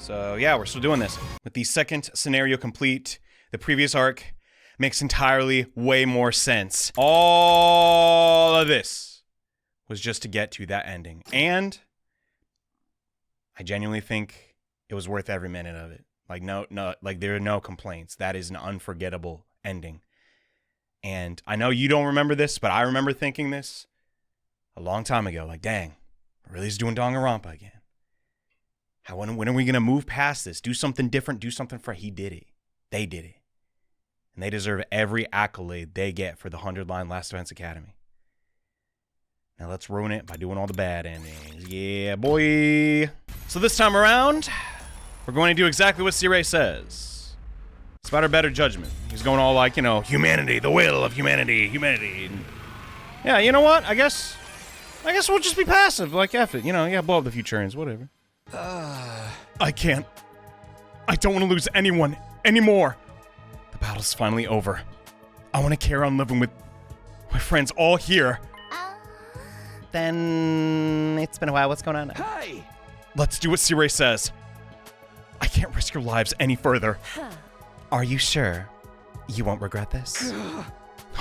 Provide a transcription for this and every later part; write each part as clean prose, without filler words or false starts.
So yeah, we're still doing this. With the second scenario complete, the previous arc makes entirely way more sense. All of this was just to get to that ending. And I genuinely think it was worth every minute of it. Like, like there are no complaints. That is an unforgettable ending. And I know you don't remember this, but I remember thinking this a long time ago. Like, dang, we're really just doing Danganronpa again. When are we going to move past this? Do something different. Do something for he did it. They did it. And they deserve every accolade they get for the 100-line Last Defense Academy. Now let's ruin it by doing all the bad endings. Yeah, boy. So this time around, we're going to do exactly what Sirei says. It's about our better judgment. He's going all like, you know, humanity, the will of humanity, humanity. And yeah, you know what? I guess we'll just be passive. Like, F it. You know, yeah, blow up the few turns, whatever. I can't. I don't want to lose anyone anymore. The battle's finally over. I want to carry on living with my friends all here. Then it's been a while. What's going on now? Hey! Let's do what Sirei says. I can't risk your lives any further. Are you sure you won't regret this?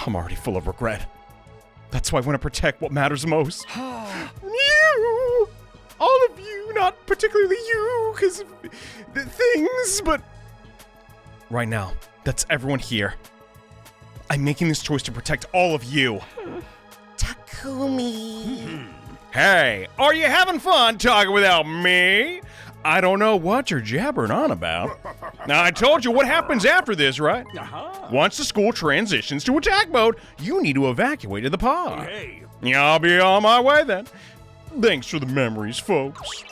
I'm already full of regret. That's why I want to protect what matters most. You! All of you, not particularly you, because of the things, but right now, that's everyone here. I'm making this choice to protect all of you. Takumi. Hey, are you having fun talking without me? I don't know what you're jabbering on about. Now, I told you what happens after this, right? Once the school transitions to attack mode, you need to evacuate to the pod. Hey! Yeah, I'll be on my way then. Thanks for the memories, folks.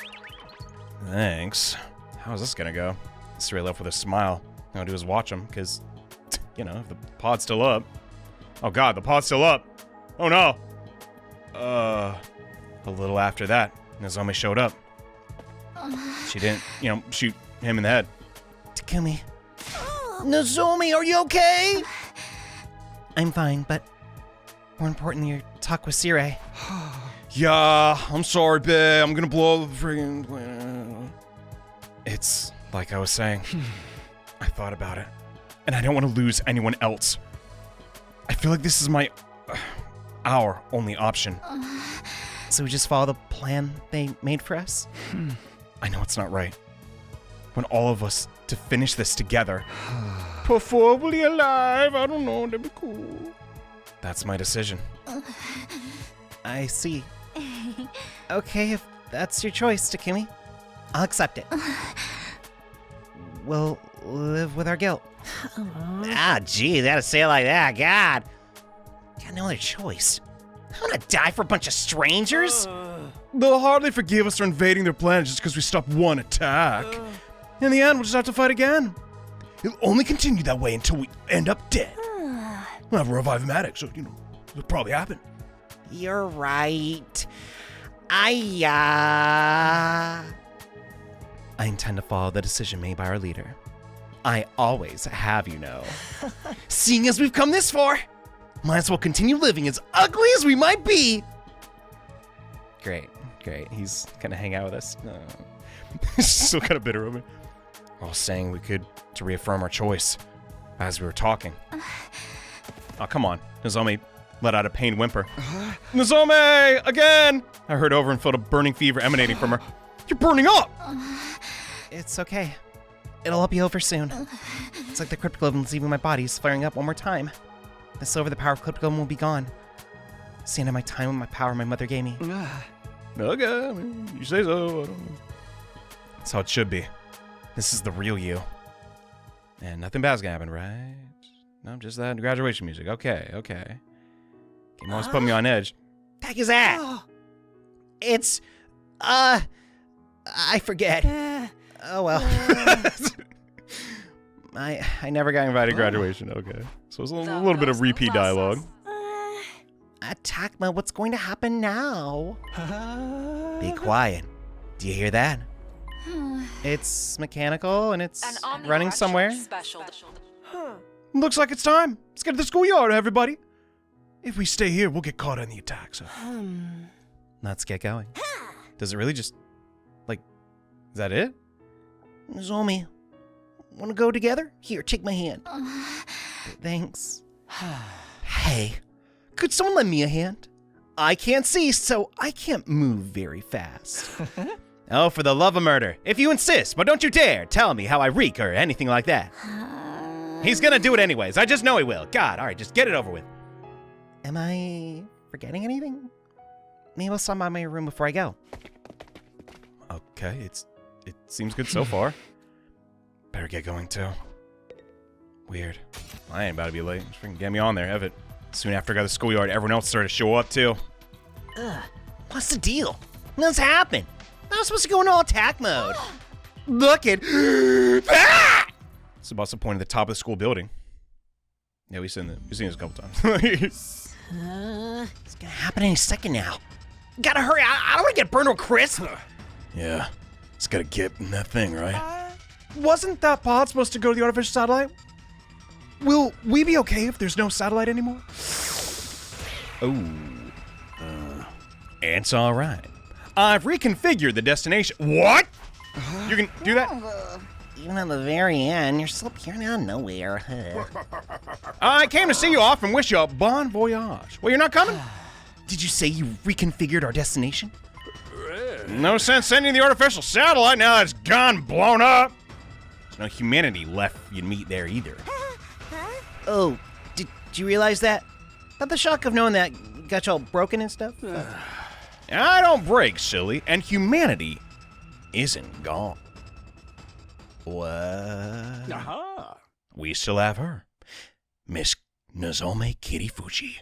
Thanks. How's this gonna go? Sirei left with a smile. All I'll do is watch him, because, you know, if the pod's still up. Oh god, the pod's still up. Oh no. A little after that, Nozomi showed up. She didn't, you know, shoot him in the head. Takumi. Nozomi, are you okay? I'm fine, but more importantly, your talk with Sirei. Yeah, I'm sorry, babe. I'm gonna blow the friggin'... It's like I was saying. I thought about it, and I don't want to lose anyone else. I feel like this is our only option. So we just follow the plan they made for us? I know it's not right. Want all of us to finish this together. Preferably alive. I don't know. That'd be cool. That's my decision. I see. Okay, if that's your choice, Takumi, I'll accept it. We'll live with our guilt. Ah, gee, you gotta say it like that. God. Got no other choice. I wanna die for a bunch of strangers? They'll hardly forgive us for invading their planet just because we stopped one attack. In the end, we'll just have to fight again. It'll only continue that way until we end up dead. We'll have a revive-matic, so, you know, it'll probably happen. You're right. I intend to follow the decision made by our leader. I always have, you know. Seeing as we've come this far, might as well continue living as ugly as we might be. Great. He's gonna hang out with us. He's still kind of bitter of me. I was saying we could to reaffirm our choice as we were talking. Oh, come on. Nozomi let out a pained whimper. Nozomi! Again! I heard over and felt a burning fever emanating from her. You're burning up! It's okay. It'll all be over soon. It's like the cryptoglobin leaving my body is flaring up one more time. This over, the power of cryptoglobin will be gone. It's the end of my time with my power my mother gave me. Okay, I mean, you say so. I don't know. That's how it should be. This is the real you. And nothing bad's gonna happen, right? No, just that graduation music. Okay. Game always put me on edge. Heck is that? It's, I forget. Oh well. I never got Invited to graduation, okay. So it's a little bit of repeat dialogue. Takuma, what's going to happen now? Be quiet. Do you hear that? It's mechanical and it's running somewhere. Looks like it's time. Let's get to the schoolyard, everybody. If we stay here, we'll get caught in the attack, so... Let's get going. Does it really just... like... is that it? Nozomi, wanna go together? Here, take my hand. Thanks. Hey, could someone lend me a hand? I can't see, so I can't move very fast. Oh, for the love of murder. If you insist, but don't you dare tell me how I reek or anything like that. He's gonna do it anyways. I just know he will. God, all right, just get it over with. Am I forgetting anything? Maybe I'll stop by my room before I go. Okay, it seems good so far. Better get going too. Weird. I ain't about to be late. Just freaking get me on there, have it. Soon after I got to the schoolyard, everyone else started to show up too. What's the deal? What's happened? I was supposed to go into all attack mode. Look at that! Tsubasa pointed at the top of the school building. Yeah, we've seen this a couple times. It's gonna happen any second now. Gotta hurry, I don't wanna get burned to a crisp. Yeah, just gotta get in that thing, right? Wasn't that pod supposed to go to the artificial satellite? Will we be okay if there's no satellite anymore? Oh. It's alright. I've reconfigured the destination. What? You can do that? Even at the very end, you're still appearing out of nowhere. I came to see you off and wish you a bon voyage. Well, you're not coming? Did you say you reconfigured our destination? No sense sending the artificial satellite now that it's gone, blown up. There's no humanity left for you to meet there either. Oh, did you realize that? Not the shock of knowing that got you all broken and stuff? I don't break, silly, and humanity isn't gone. What? Aha! We still have her, Miss Nozomi Kirifuji.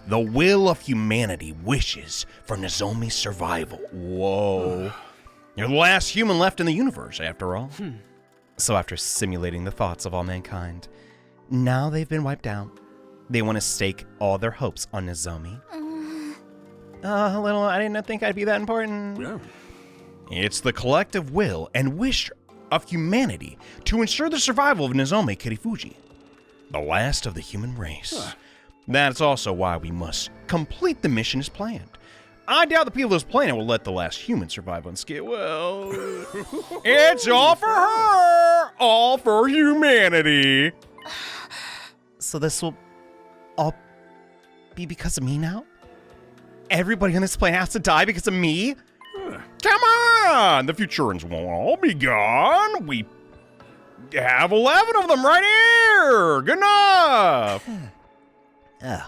The will of humanity wishes for Nozomi's survival. Whoa. You're the last human left in the universe, after all. So after simulating the thoughts of all mankind, now they've been wiped out. They want to stake all their hopes on Nozomi. I didn't think I'd be that important. Yeah. It's the collective will and wish of humanity to ensure the survival of Nozomi Kirifuji, the last of the human race. That's also why we must complete the mission as planned. I doubt the people of this planet will let the last human survive unscathed. Well, it's all for her, all for humanity. So this will all be because of me now? Everybody on this planet has to die because of me? Come on! The Futurans won't all be gone. We have 11 of them right here. Good enough. Oh,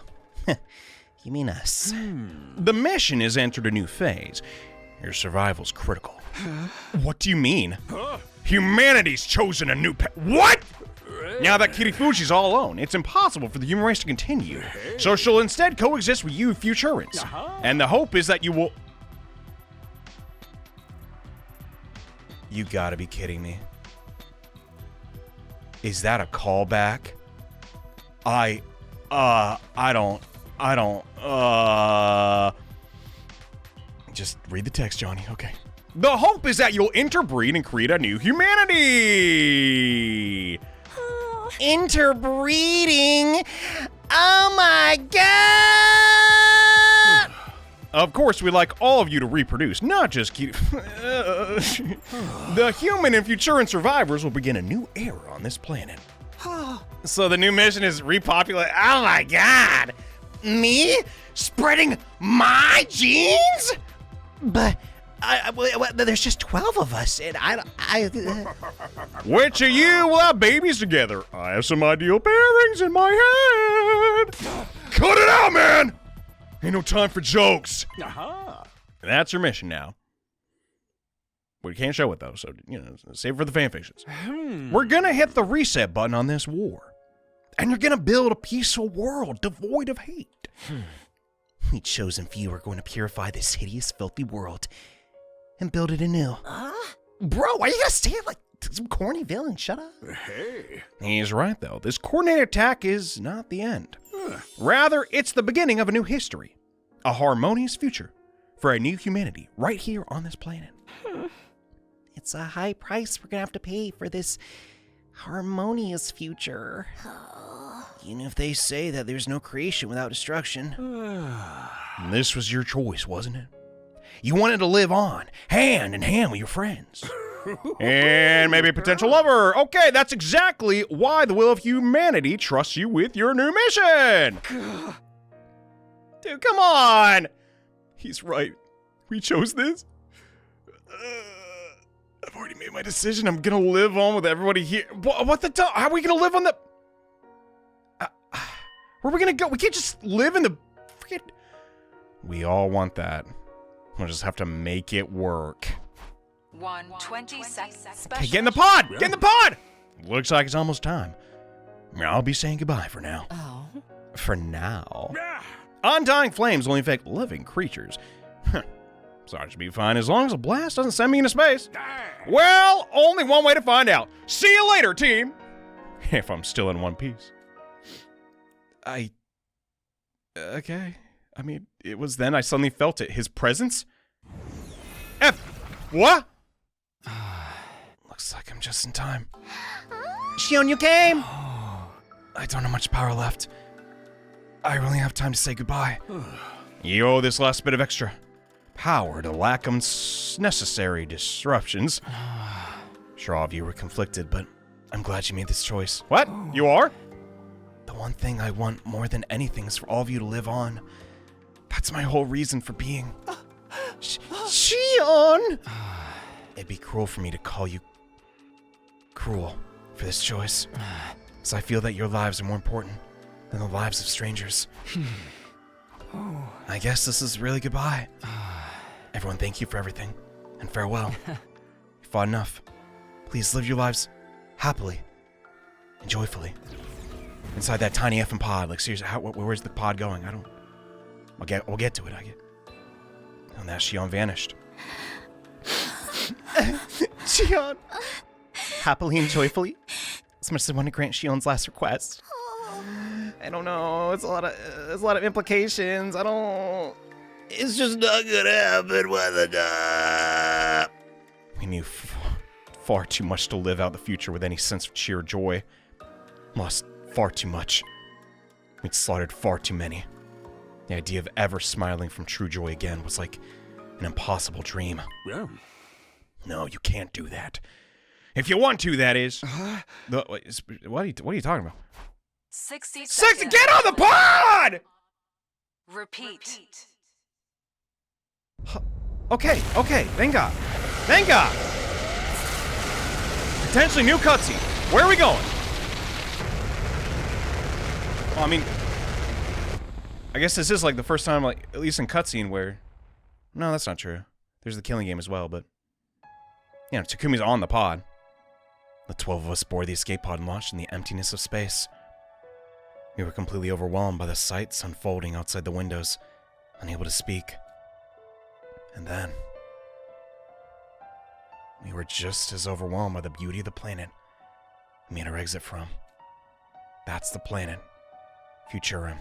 you mean us? The mission has entered a new phase. Your survival's critical. What do you mean? Humanity's chosen a new path. What? Now that Kirifuji's all alone, it's impossible for the human race to continue. So she'll instead coexist with you Futurans. And the hope is that you will... You gotta be kidding me. Is that a callback? I don't. Just read the text, Johnny, okay. The hope is that you'll interbreed and create a new humanity. Interbreeding? Oh my god! Of course, we'd like all of you to reproduce, not just keep... The human and Futuran survivors will begin a new era on this planet. So the new mission is repopulate... Oh my god! Me? Spreading my genes? But there's just 12 of us, and Which of you will have babies together? I have some ideal pairings in my head. Cut it out, man! Ain't no time for jokes. Aha! That's your mission now. We can't show it though, so save it for the fanfictions. We're gonna hit the reset button on this war, and you're gonna build a peaceful world devoid of hate. We chosen few are going to purify this hideous, filthy world and build it anew. Bro, why are you gonna say it like some corny villain? Shut up. Hey. He's right though. This coordinated attack is not the end. Rather, it's the beginning of a new history, a harmonious future for a new humanity right here on this planet. It's a high price we're gonna have to pay for this harmonious future. Even if they say that there's no creation without destruction. This was your choice, wasn't it? You wanted to live on, hand in hand with your friends. And maybe a potential lover. Okay, that's exactly why the will of humanity trusts you with your new mission. Dude, come on. He's right. We chose this. I've already made my decision. I'm gonna live on with everybody here. What the hell? How are we gonna live on the... where are we gonna go? We can't just live in the freaking... We all want that. We'll just have to make it work. 120 seconds. Okay, get in the pod! Get in the pod! Looks like it's almost time. I'll be saying goodbye for now. Oh. For now. Undying flames only affect living creatures. So I should be fine as long as a blast doesn't send me into space. Well, only one way to find out. See you later, team! If I'm still in one piece. Okay. I mean, it was then I suddenly felt it. His presence? What? Looks like I'm just in time. Shion, you came! I don't have much power left. I really have time to say goodbye. You owe this last bit of extra power to lack of necessary disruptions. Sure, all of you were conflicted, but I'm glad you made this choice. What? You are? The one thing I want more than anything is for all of you to live on. That's my whole reason for being. Shion! It'd be cruel for me to call you cruel for this choice. So I feel that your lives are more important than the lives of strangers. I guess this is really goodbye. Everyone, thank you for everything, and farewell. You fought enough. Please live your lives happily and joyfully. Inside that tiny effing pod. Like, seriously, where's the pod going? We'll get to it, And that Shion vanished. Shion! Happily and joyfully? As much as I want to grant Shion's last request. I don't know. It's a lot of implications. It's just not gonna happen with it. We knew far too much to live out the future with any sense of cheer or joy. Lost far too much. We'd slaughtered far too many. The idea of ever smiling from true joy again was like an impossible dream. Yeah. No, you can't do that. If you want to, that is. What are you talking about? 60 Six, seconds. get on the pod! Repeat. Okay, thank God. Potentially new cutscene. Where are we going? Well, I mean, I guess this is like the first time, like, at least in cutscene where... No, that's not true. There's the killing game as well, but... You know, Takumi's on the pod. The 12 of us boarded the escape pod and launched in the emptiness of space. We were completely overwhelmed by the sights unfolding outside the windows, unable to speak. And then... we were just as overwhelmed by the beauty of the planet we made our exit from. That's the planet. Futurum.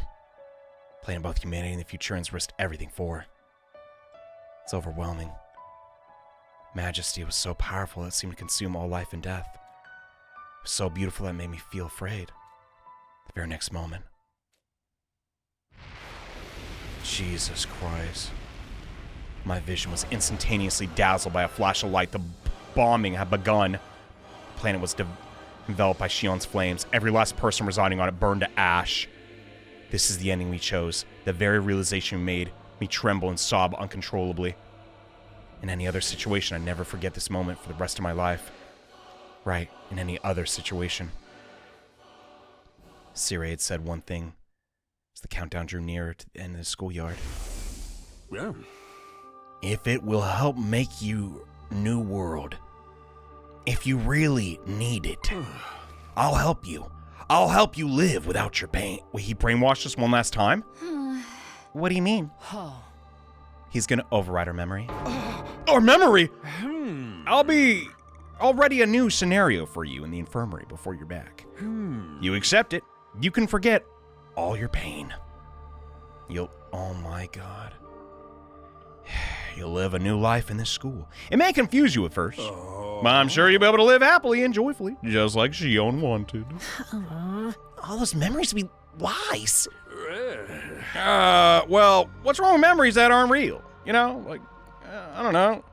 Planet both humanity and the Futurans risked everything for. It's overwhelming. Majesty was so powerful it seemed to consume all life and death. It was so beautiful that it made me feel afraid. The very next moment. Jesus Christ. My vision was instantaneously dazzled by a flash of light. The bombing had begun. The planet was enveloped by Shion's flames. Every last person residing on it burned to ash. This is the ending we chose. The very realization made me tremble and sob uncontrollably. In any other situation, I'd never forget this moment for the rest of my life. Right, in any other situation. Sirei had said one thing as the countdown drew nearer to the end of the schoolyard. Yeah. If it will help make you new world, if you really need it, I'll help you. I'll help you live without your pain. Wait, he brainwashed us one last time? What do you mean? He's gonna override our memory. Our memory? I'll be already a new scenario for you in the infirmary before you're back. You accept it, you can forget all your pain. Oh my God. You'll live a new life in this school. It may confuse you at first, but I'm sure you'll be able to live happily and joyfully, just like Shion wanted. All those memories be lies. Well, what's wrong with memories that aren't real? You know, like, I don't know.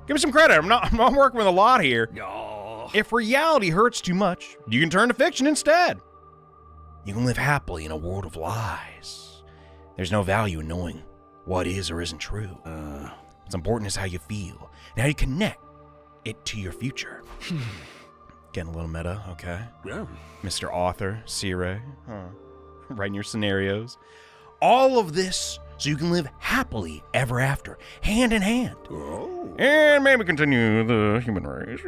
Give me some credit. I'm not working with a lot here. Oh. If reality hurts too much, you can turn to fiction instead. You can live happily in a world of lies. There's no value in knowing what is or isn't true. What's important is how you feel and how you connect it to your future. Getting a little meta, okay? Yeah. Mr. Author, Sirei, writing your scenarios. All of this so you can live happily ever after, hand in hand. Oh. And maybe continue the human race.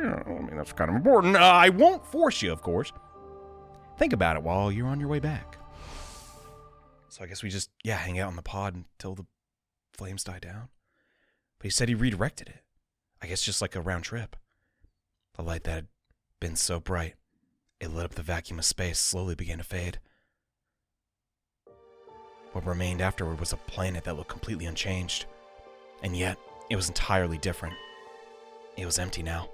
That's kind of important. I won't force you, of course. Think about it while you're on your way back. So I guess we just, hang out on the pod until the flames die down. But he said he redirected it. I guess just like a round trip. The light that had been so bright, it lit up the vacuum of space, slowly began to fade. What remained afterward was a planet that looked completely unchanged. And yet, it was entirely different. It was empty now.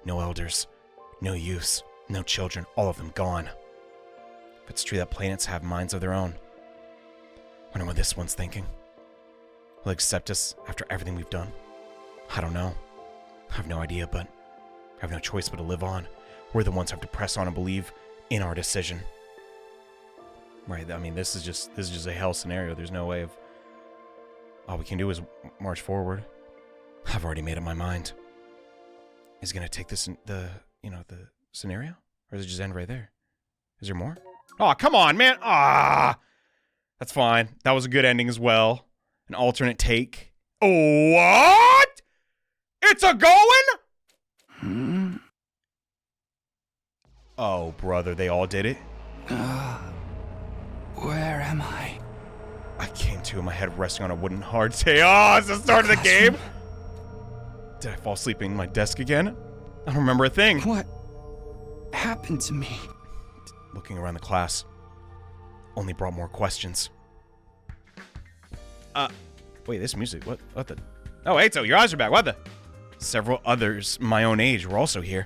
No elders, no youths, no children, all of them gone. If it's true that planets have minds of their own, wonder what this one's thinking. Will it accept us after everything we've done? I don't know. I have no idea, but I have no choice but to live on. We're the ones who have to press on and believe in our decision. Right, I mean, this is just a hell scenario. There's no way of... All we can do is march forward. I've already made up my mind. Is it going to take this, the scenario? Or does it just end right there? Is there more? Oh, come on, man. That's fine. That was a good ending as well. An alternate take. Oh, what? It's a going? Oh, brother, they all did it? Where am I? I came to, my head resting on a wooden hardtail. Oh, it's the start of the game? Did I fall asleep in my desk again? I don't remember a thing. What happened to me? Looking around the class only brought more questions. Wait, this music, what the? Oh, Eito, your eyes are back, what the? Several others my own age were also here.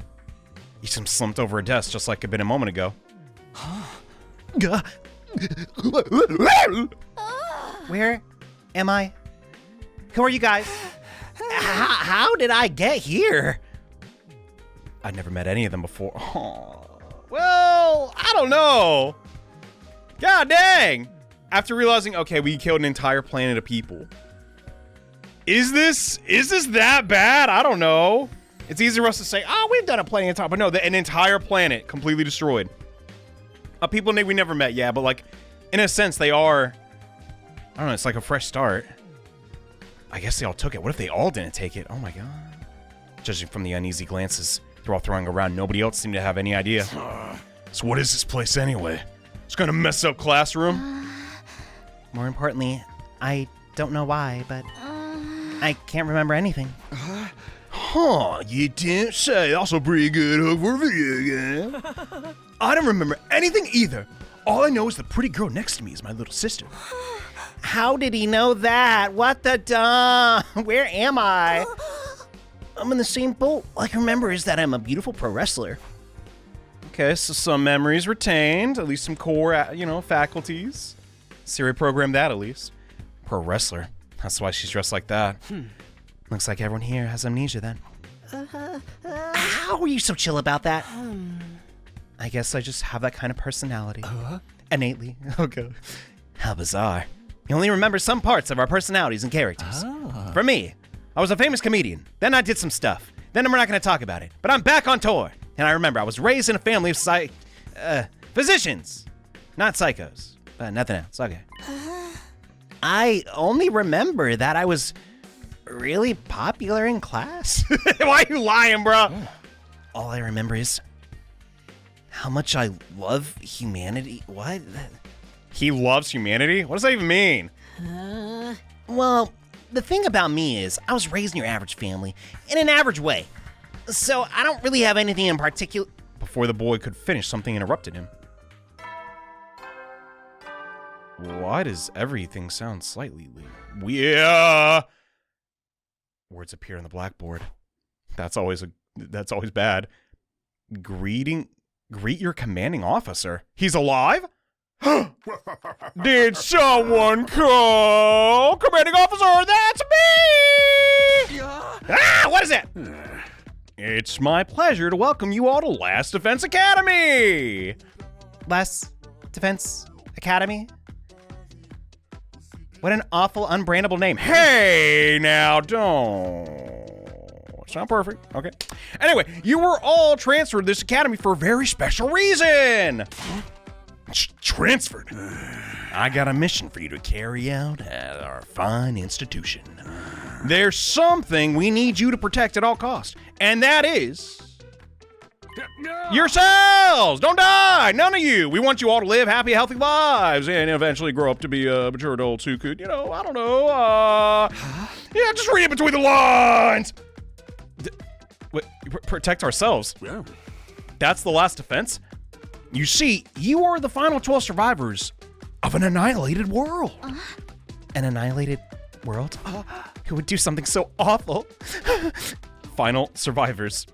Each of them slumped over a desk just like a bit a moment ago. Where am I? Who are you guys? How did I get here? I'd never met any of them before. Oh. Well, I don't know. God dang. After realizing, okay, we killed an entire planet of people. Is this that bad? I don't know. It's easy for us to say, we've done a plenty of time. But no, an entire planet completely destroyed. People we never met, yeah, but like, in a sense, they are, I don't know, it's like a fresh start. I guess they all took it. What if they all didn't take it? Oh my god. Judging from the uneasy glances they're all throwing around, nobody else seemed to have any idea. So what is this place anyway? It's gonna mess up classroom? More importantly, I don't know why, but I can't remember anything. Huh, you didn't say. That's a pretty good hook for a video game. I don't remember anything either. All I know is the pretty girl next to me is my little sister. How did he know that? What the duh? Where am I? I'm in the same boat. All I can remember is that I'm a beautiful pro wrestler. Okay, so some memories retained, at least some core, faculties. Sirei programmed that at least. Pro wrestler. That's why she's dressed like that. Looks like everyone here has amnesia then. How are you so chill about that? I guess I just have that kind of personality. Innately. Okay. How bizarre. You only remember some parts of our personalities and characters. For me, I was a famous comedian. Then I did some stuff. Then we're not going to talk about it. But I'm back on tour. And I remember I was raised in a family of physicians. Not psychos. But nothing else. Okay. I only remember that I was really popular in class. Why are you lying, bro? All I remember is how much I love humanity. What? He loves humanity? What does that even mean? Well, the thing about me is I was raised in your average family in an average way. So I don't really have anything in particular. Before the boy could finish, something interrupted him. Why does everything sound slightly yeah? Words appear on the blackboard. That's always bad. Greet your commanding officer. He's alive? Did someone call? Commanding officer, that's me! Ah, what is that? It's my pleasure to welcome you all to Last Defense Academy! Last Defense Academy? What an awful, unbrandable name. Hey, now don't. It's not perfect. Okay. Anyway, you were all transferred to this academy for a very special reason. Transferred? I got a mission for you to carry out at our fine institution. There's something we need you to protect at all costs, and that is yourselves! Don't die! None of you! We want you all to live happy, healthy lives and eventually grow up to be mature adults who could, I don't know, yeah, just read it between the lines! Protect ourselves? Yeah. That's the last defense? You see, you are the final 12 survivors of an annihilated world. An annihilated world? Who would do something so awful? Final survivors.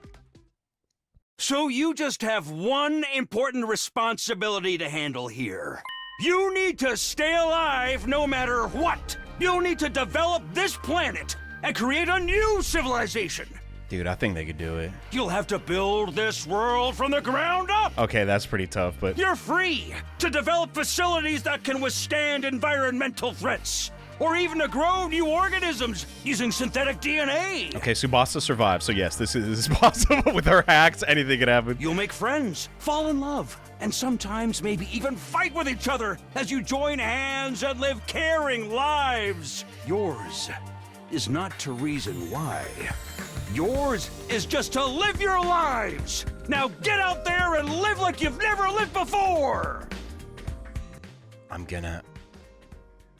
So you just have one important responsibility to handle here. You need to stay alive no matter what. You need to develop this planet and create a new civilization. Dude, I think they could do it. You'll have to build this world from the ground up. Okay, that's pretty tough, but... You're free to develop facilities that can withstand environmental threats, or even to grow new organisms using synthetic DNA. Okay, Tsubasa survived, so yes, this is possible. With her hacks, anything could happen. You'll make friends, fall in love, and sometimes maybe even fight with each other as you join hands and live caring lives. Yours is not to reason why. Yours is just to live your lives. Now get out there and live like you've never lived before. I'm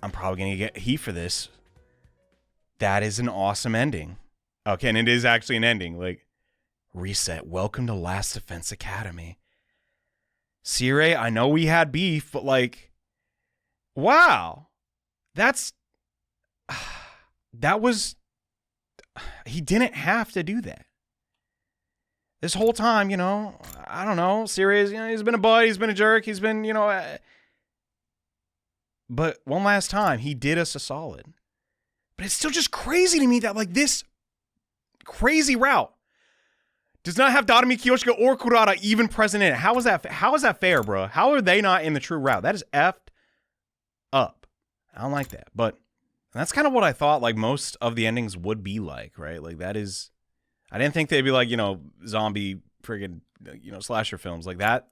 probably gonna get heat for this. That is an awesome ending. Okay, and it is actually an ending. Like, reset. Welcome to Last Defense Academy. Sirei, I know we had beef, but like, wow. That was... He didn't have to do that. This whole time, I don't know. Sirei, he's been a butt, he's been a jerk, he's been, but one last time, he did us a solid. But it's still just crazy to me that, like, this crazy route does not have Dadami, Kiyoshika, or Kurata even present in it. How is that fair, bro? How are they not in the true route? That is effed up. I don't like that, but... And that's kind of what I thought, like, most of the endings would be like, right? Like, that is... I didn't think they'd be like, zombie friggin', slasher films. Like, that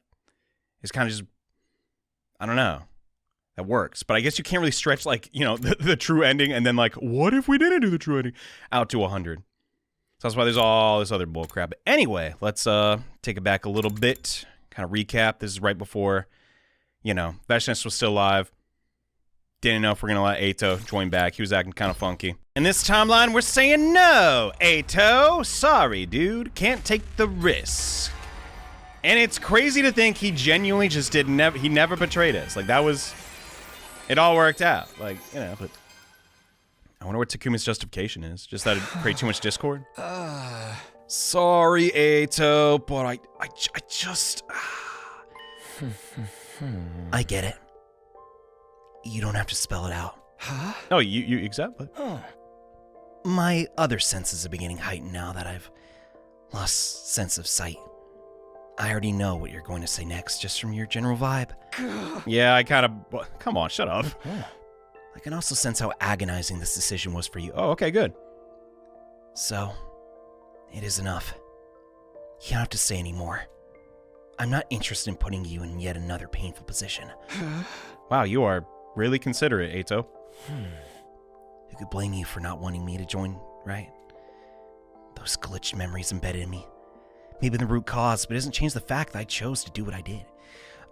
is kind of just... I don't know. That works. But I guess you can't really stretch, like, the true ending and then, like, what if we didn't do the true ending? Out to 100. So that's why there's all this other bullcrap. But anyway, let's take it back a little bit. Kind of recap. This is right before, Veshness was still alive. Didn't know if we're going to let Eito join back. He was acting kind of funky. In this timeline, we're saying no, Eito. Sorry, dude. Can't take the risk. And it's crazy to think he genuinely just he never betrayed us. Like, that was... It all worked out. Like, but... I wonder what Takuma's justification is. Just that it create too much discord? Sorry, Eito, but I just... I get it. You don't have to spell it out. Huh? Oh, you accept? My other senses are beginning heightened now that I've lost sense of sight. I already know what you're going to say next, just from your general vibe. Yeah, I kind of... Come on, shut up. I can also sense how agonizing this decision was for you. Oh, okay, good. So, it is enough. You don't have to say any more. I'm not interested in putting you in yet another painful position. Wow, you are really considerate, Eito. Who could blame you for not wanting me to join, right? Those glitched memories embedded in me. Maybe the root cause, but it doesn't change the fact that I chose to do what I did.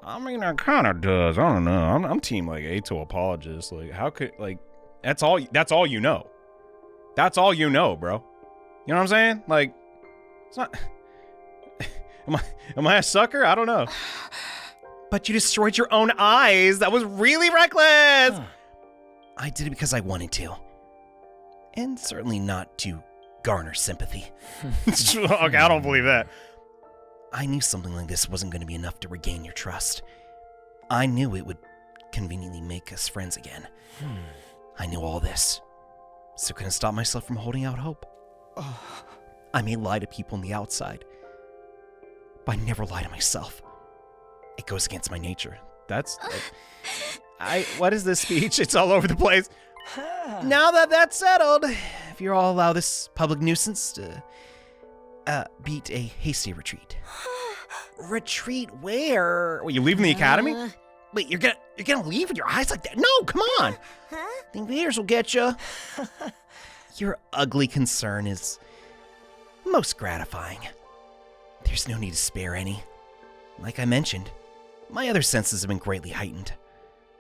I mean, it kind of does. I don't know. I'm team, like, Eito apologist. Like, how could, like, that's all you know. That's all you know, bro. You know what I'm saying? Like, it's not... Am I a sucker? I don't know. But you destroyed your own eyes. That was really reckless. I did it because I wanted to. And certainly not to garner sympathy. Okay, I don't believe that. I knew something like this wasn't going to be enough to regain your trust. I knew it would conveniently make us friends again. I knew all this, so couldn't stop myself from holding out hope. I may lie to people on the outside, but I never lie to myself. It goes against my nature. What is this speech? It's all over the place. Now that that's settled, if you all allow this public nuisance to beat a hasty retreat. Retreat where? Wait, you leaving the academy? Wait, you're gonna leave with your eyes like that? No, come on. The invaders will get you. Your ugly concern is most gratifying. There's no need to spare any. Like I mentioned, my other senses have been greatly heightened.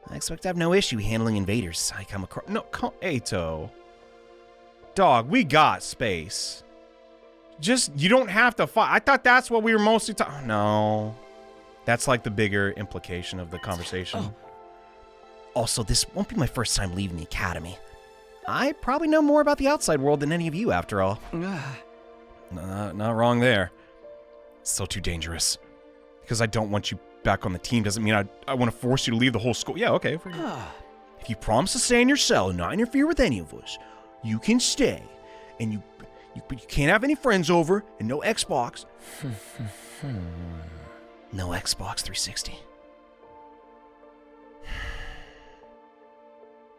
I expect to have no issue handling invaders I come across. No, Eito. Dog, we got space. You don't have to fight. I thought that's what we were mostly talking. No. That's like the bigger implication of the conversation. Also, this won't be my first time leaving the academy. I probably know more about the outside world than any of you, after all. Not wrong there. Still too dangerous. Because I don't want you back on the team doesn't mean I want to force you to leave the whole school. Yeah, okay. If you promise to stay in your cell and not interfere with any of us, you can stay. And you can't have any friends over and no Xbox. No Xbox 360.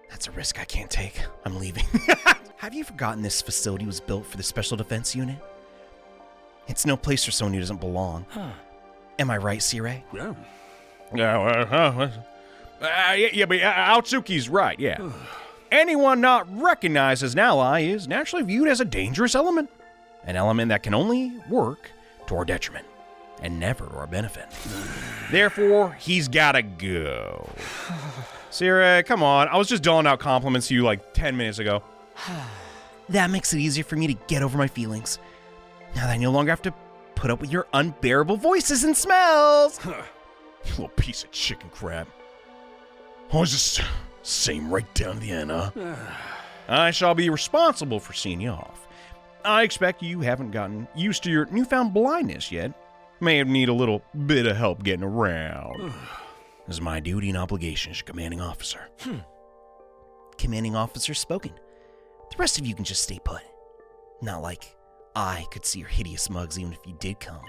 That's a risk I can't take. I'm leaving. Have you forgotten this facility was built for the Special Defense Unit? It's no place for someone who doesn't belong. Am I right, Sirei? Yeah. Yeah, but Aotsuki's right, yeah. Anyone not recognized as an ally is naturally viewed as a dangerous element. An element that can only work to our detriment and never to our benefit. Therefore, he's gotta go. Sirei, come on. I was just doling out compliments to you like 10 minutes ago. That makes it easier for me to get over my feelings. Now that I no longer have to put up with your unbearable voices and smells. You little piece of chicken crap. I was just same right down to the end, huh? I shall be responsible for seeing you off. I expect you haven't gotten used to your newfound blindness yet. May need a little bit of help getting around. This is my duty and obligation as your commanding officer. Commanding officer spoken. The rest of you can just stay put. Not like I could see your hideous mugs even if you did come.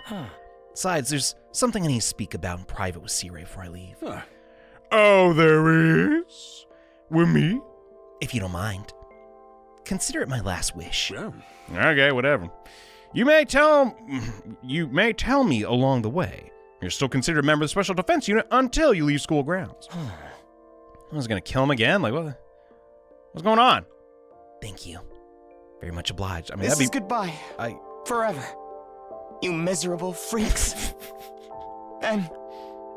Besides, there's something I need to speak about in private with Sirei before I leave. Oh, there is? With me? If you don't mind. Consider it my last wish. Yeah. Okay, whatever. You may tell me along the way. You're still considered a member of the Special Defense Unit until you leave school grounds. I was gonna kill him again? Like, what? What's going on? Thank you. Very much obliged. I mean, This is goodbye. Forever. You miserable freaks. And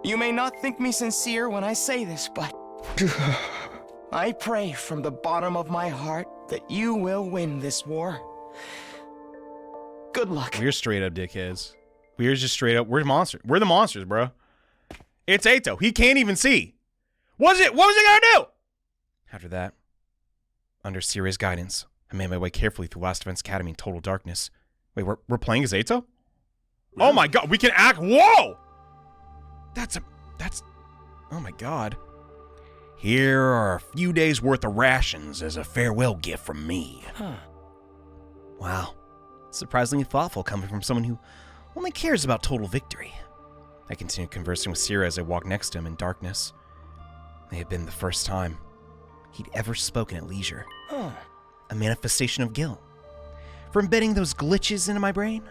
you may not think me sincere when I say this, but I pray from the bottom of my heart that you will win this war. Good luck. We're straight up dickheads. We're just straight up. We're monsters. We're the monsters, bro. It's Eito. He can't even see. What was it gonna do? After that, under Sirei's guidance, I made my way carefully through Last Defense Academy in total darkness. Wait, we're playing as Eito? Oh my god, we can act. Whoa! That's oh my god. Here are a few days worth of rations as a farewell gift from me. Wow. Surprisingly thoughtful coming from someone who only cares about total victory. I continued conversing with Sirei as I walked next to him in darkness. It had been the first time he'd ever spoken at leisure. A manifestation of guilt. For embedding those glitches into my brain?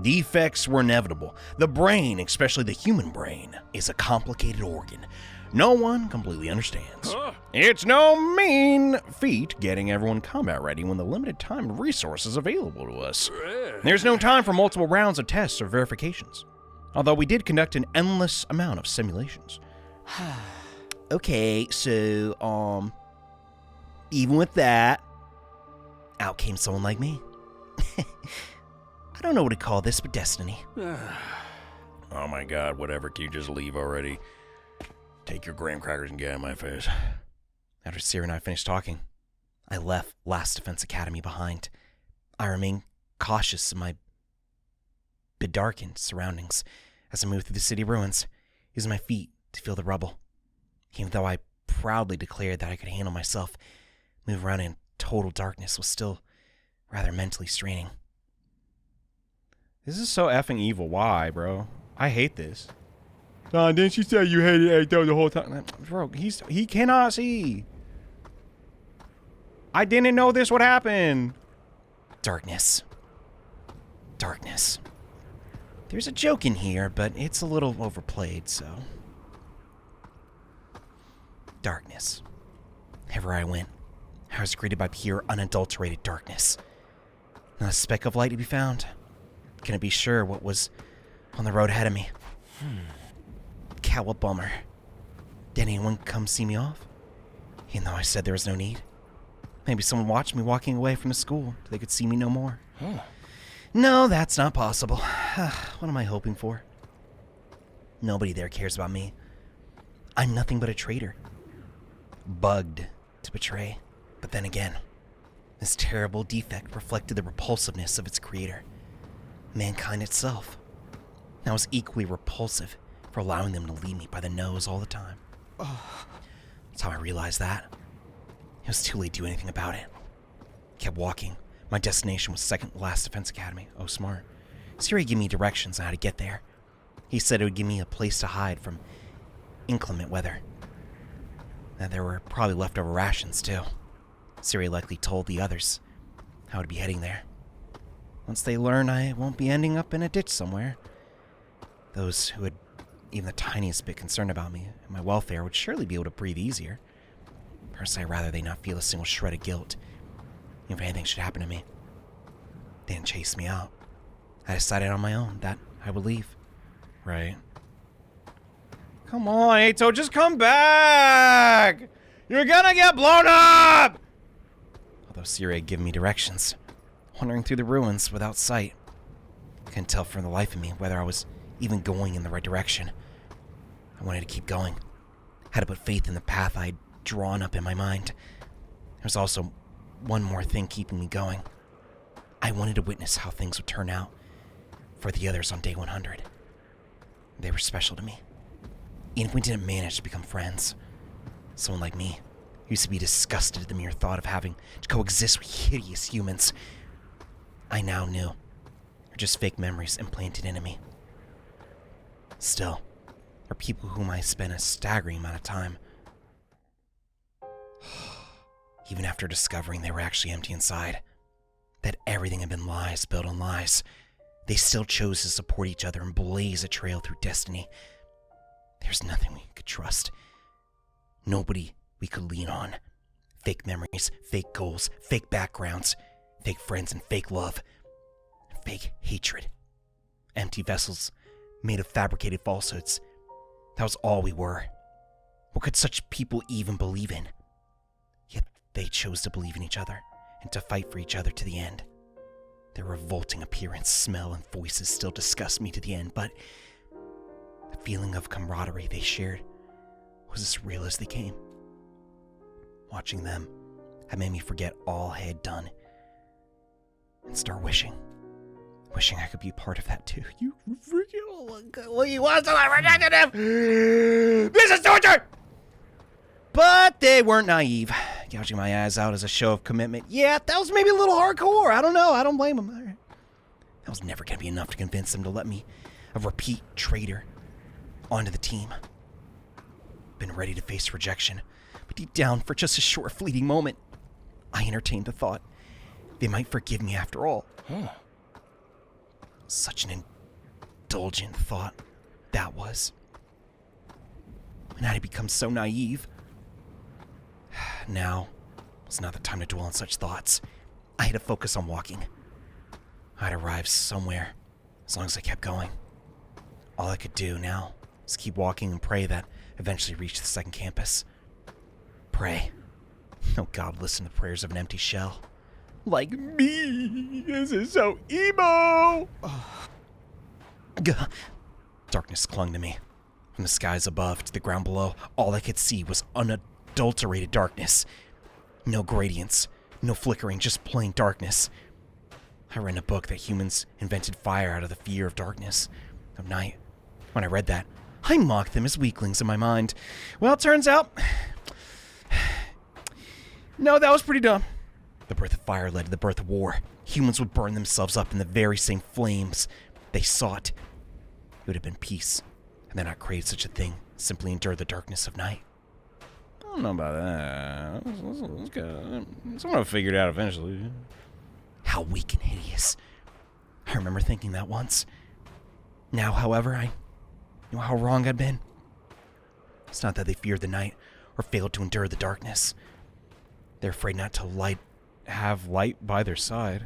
Defects were inevitable. The brain, especially the human brain, is a complicated organ. No one completely understands. It's no mean feat getting everyone combat ready when the limited time and resources available to us. There's no time for multiple rounds of tests or verifications. Although we did conduct an endless amount of simulations. Okay, so, even with that, out came someone like me. I don't know what to call this, but destiny. Oh my god, whatever. Can you just leave already? Take your graham crackers and get out of my face. After Sirei and I finished talking, I left Last Defense Academy behind. I remained cautious in my bedarkened surroundings as I moved through the city ruins, using my feet to feel the rubble. Even though I proudly declared that I could handle myself, moving around in total darkness was still rather mentally straining. This is so effing evil. Why, bro? I hate this. Didn't you say you hated Eito the whole time? Bro, he cannot see. I didn't know this would happen. Darkness. Darkness. There's a joke in here, but it's a little overplayed, so... Darkness. Wherever I went, I was greeted by pure, unadulterated darkness. Not a speck of light to be found. Couldn't be sure what was on the road ahead of me. What bummer. Did anyone come see me off? Even though I said there was no need. Maybe someone watched me walking away from the school so they could see me no more. No, that's not possible. What am I hoping for? Nobody there cares about me. I'm nothing but a traitor. Bugged to betray. But then again, this terrible defect reflected the repulsiveness of its creator. Mankind itself. And I was equally repulsive for allowing them to lead me by the nose all the time. That's how I realized that. It was too late to do anything about it. Kept walking. My destination was second last defense academy. Oh, smart. Sirei gave me directions on how to get there. He said it would give me a place to hide from inclement weather. And there were probably leftover rations, too. Sirei likely told the others how to be heading there. Once they learn I won't be ending up in a ditch somewhere, those who had even the tiniest bit concerned about me and my welfare would surely be able to breathe easier. Personally, I'd rather they not feel a single shred of guilt, if anything should happen to me. They didn't chase me out. I decided on my own that I would leave. Right. Come on, Eito, just come back! You're gonna get blown up! Although Sirei had given me directions, wandering through the ruins without sight. Couldn't tell for the life of me whether I was even going in the right direction. I wanted to keep going. Had to put faith in the path I'd drawn up in my mind. There was also one more thing keeping me going. I wanted to witness how things would turn out for the others on day 100. They were special to me. Even if we didn't manage to become friends, someone like me used to be disgusted at the mere thought of having to coexist with hideous humans. I now knew they're just fake memories implanted into me. Still, are people whom I spent a staggering amount of time. Even after discovering they were actually empty inside, that everything had been lies built on lies, they still chose to support each other and blaze a trail through destiny. There's nothing we could trust. Nobody we could lean on. Fake memories, fake goals, fake backgrounds, fake friends and fake love, fake hatred. Empty vessels made of fabricated falsehoods. That was all we were. What could such people even believe in? Yet they chose to believe in each other and to fight for each other to the end. Their revolting appearance, smell, and voices still disgust me to the end, but the feeling of camaraderie they shared was as real as they came. Watching them had made me forget all I had done and start wishing I could be a part of that too. You freaking, oh my God, well, you want to rejected him! This is torture! But they weren't naive, gouging my eyes out as a show of commitment. Yeah, that was maybe a little hardcore. I don't know. I don't blame them. Right. That was never going to be enough to convince them to let me, a repeat traitor, onto the team. Been ready to face rejection, but deep down, for just a short, fleeting moment, I entertained the thought they might forgive me after all. Such an indulgent thought that was. And I had become so naive. Now was not the time to dwell on such thoughts. I had to focus on walking. I'd arrive somewhere as long as I kept going. All I could do now was keep walking and pray that eventually reach the second campus. Pray. No God would listen to the prayers of an empty shell. Like me. This is so emo. Darkness clung to me. From the skies above to the ground below, all I could see was unadulterated darkness. No gradients, no flickering, just plain darkness. I read in a book that humans invented fire out of the fear of darkness, of night. When I read that, I mocked them as weaklings in my mind. Well, it turns out... No, that was pretty dumb. The birth of fire led to the birth of war. Humans would burn themselves up in the very same flames they sought. It would have been peace, and then not create such a thing, simply endure the darkness of night. I don't know about that. Someone will figure it out eventually. How weak and hideous. I remember thinking that once. Now, however, I knew how wrong I'd been. It's not that they feared the night or failed to endure the darkness. They're afraid not to have light by their side,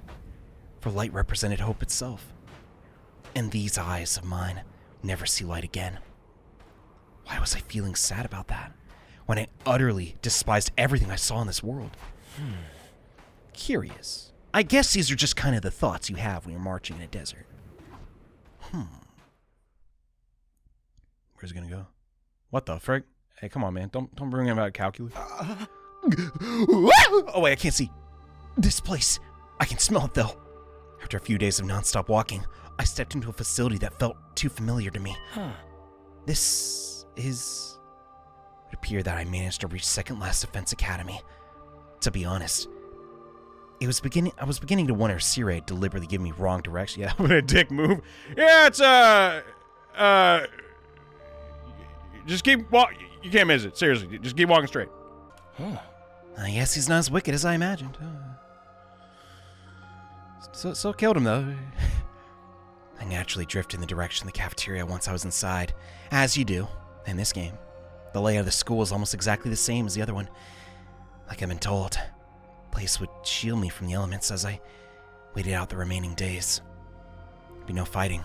for light represented hope itself. And these eyes of mine never see light again. Why was I feeling sad about that, when I utterly despised everything I saw in this world? Curious. I guess these are just kind of the thoughts you have when you're marching in a desert. Where's it gonna go? What the frick? Hey, come on, man. Don't bring him out calculus. Oh wait, I can't see. This place. I can smell it though. After a few days of nonstop walking, I stepped into a facility that felt too familiar to me. This is... It appeared that I managed to reach Second Last Defense Academy. To be honest, I was beginning to wonder if Sirei deliberately gave me wrong direction. Yeah, what a dick move. Yeah, it's just keep walking. You can't miss it. Seriously, just keep walking straight. I guess he's not as wicked as I imagined. So killed him though. I naturally drifted in the direction of the cafeteria once I was inside, as you do in this game. The layout of the school is almost exactly the same as the other one. Like I've been told, the place would shield me from the elements as I waited out the remaining days. There'd be no fighting.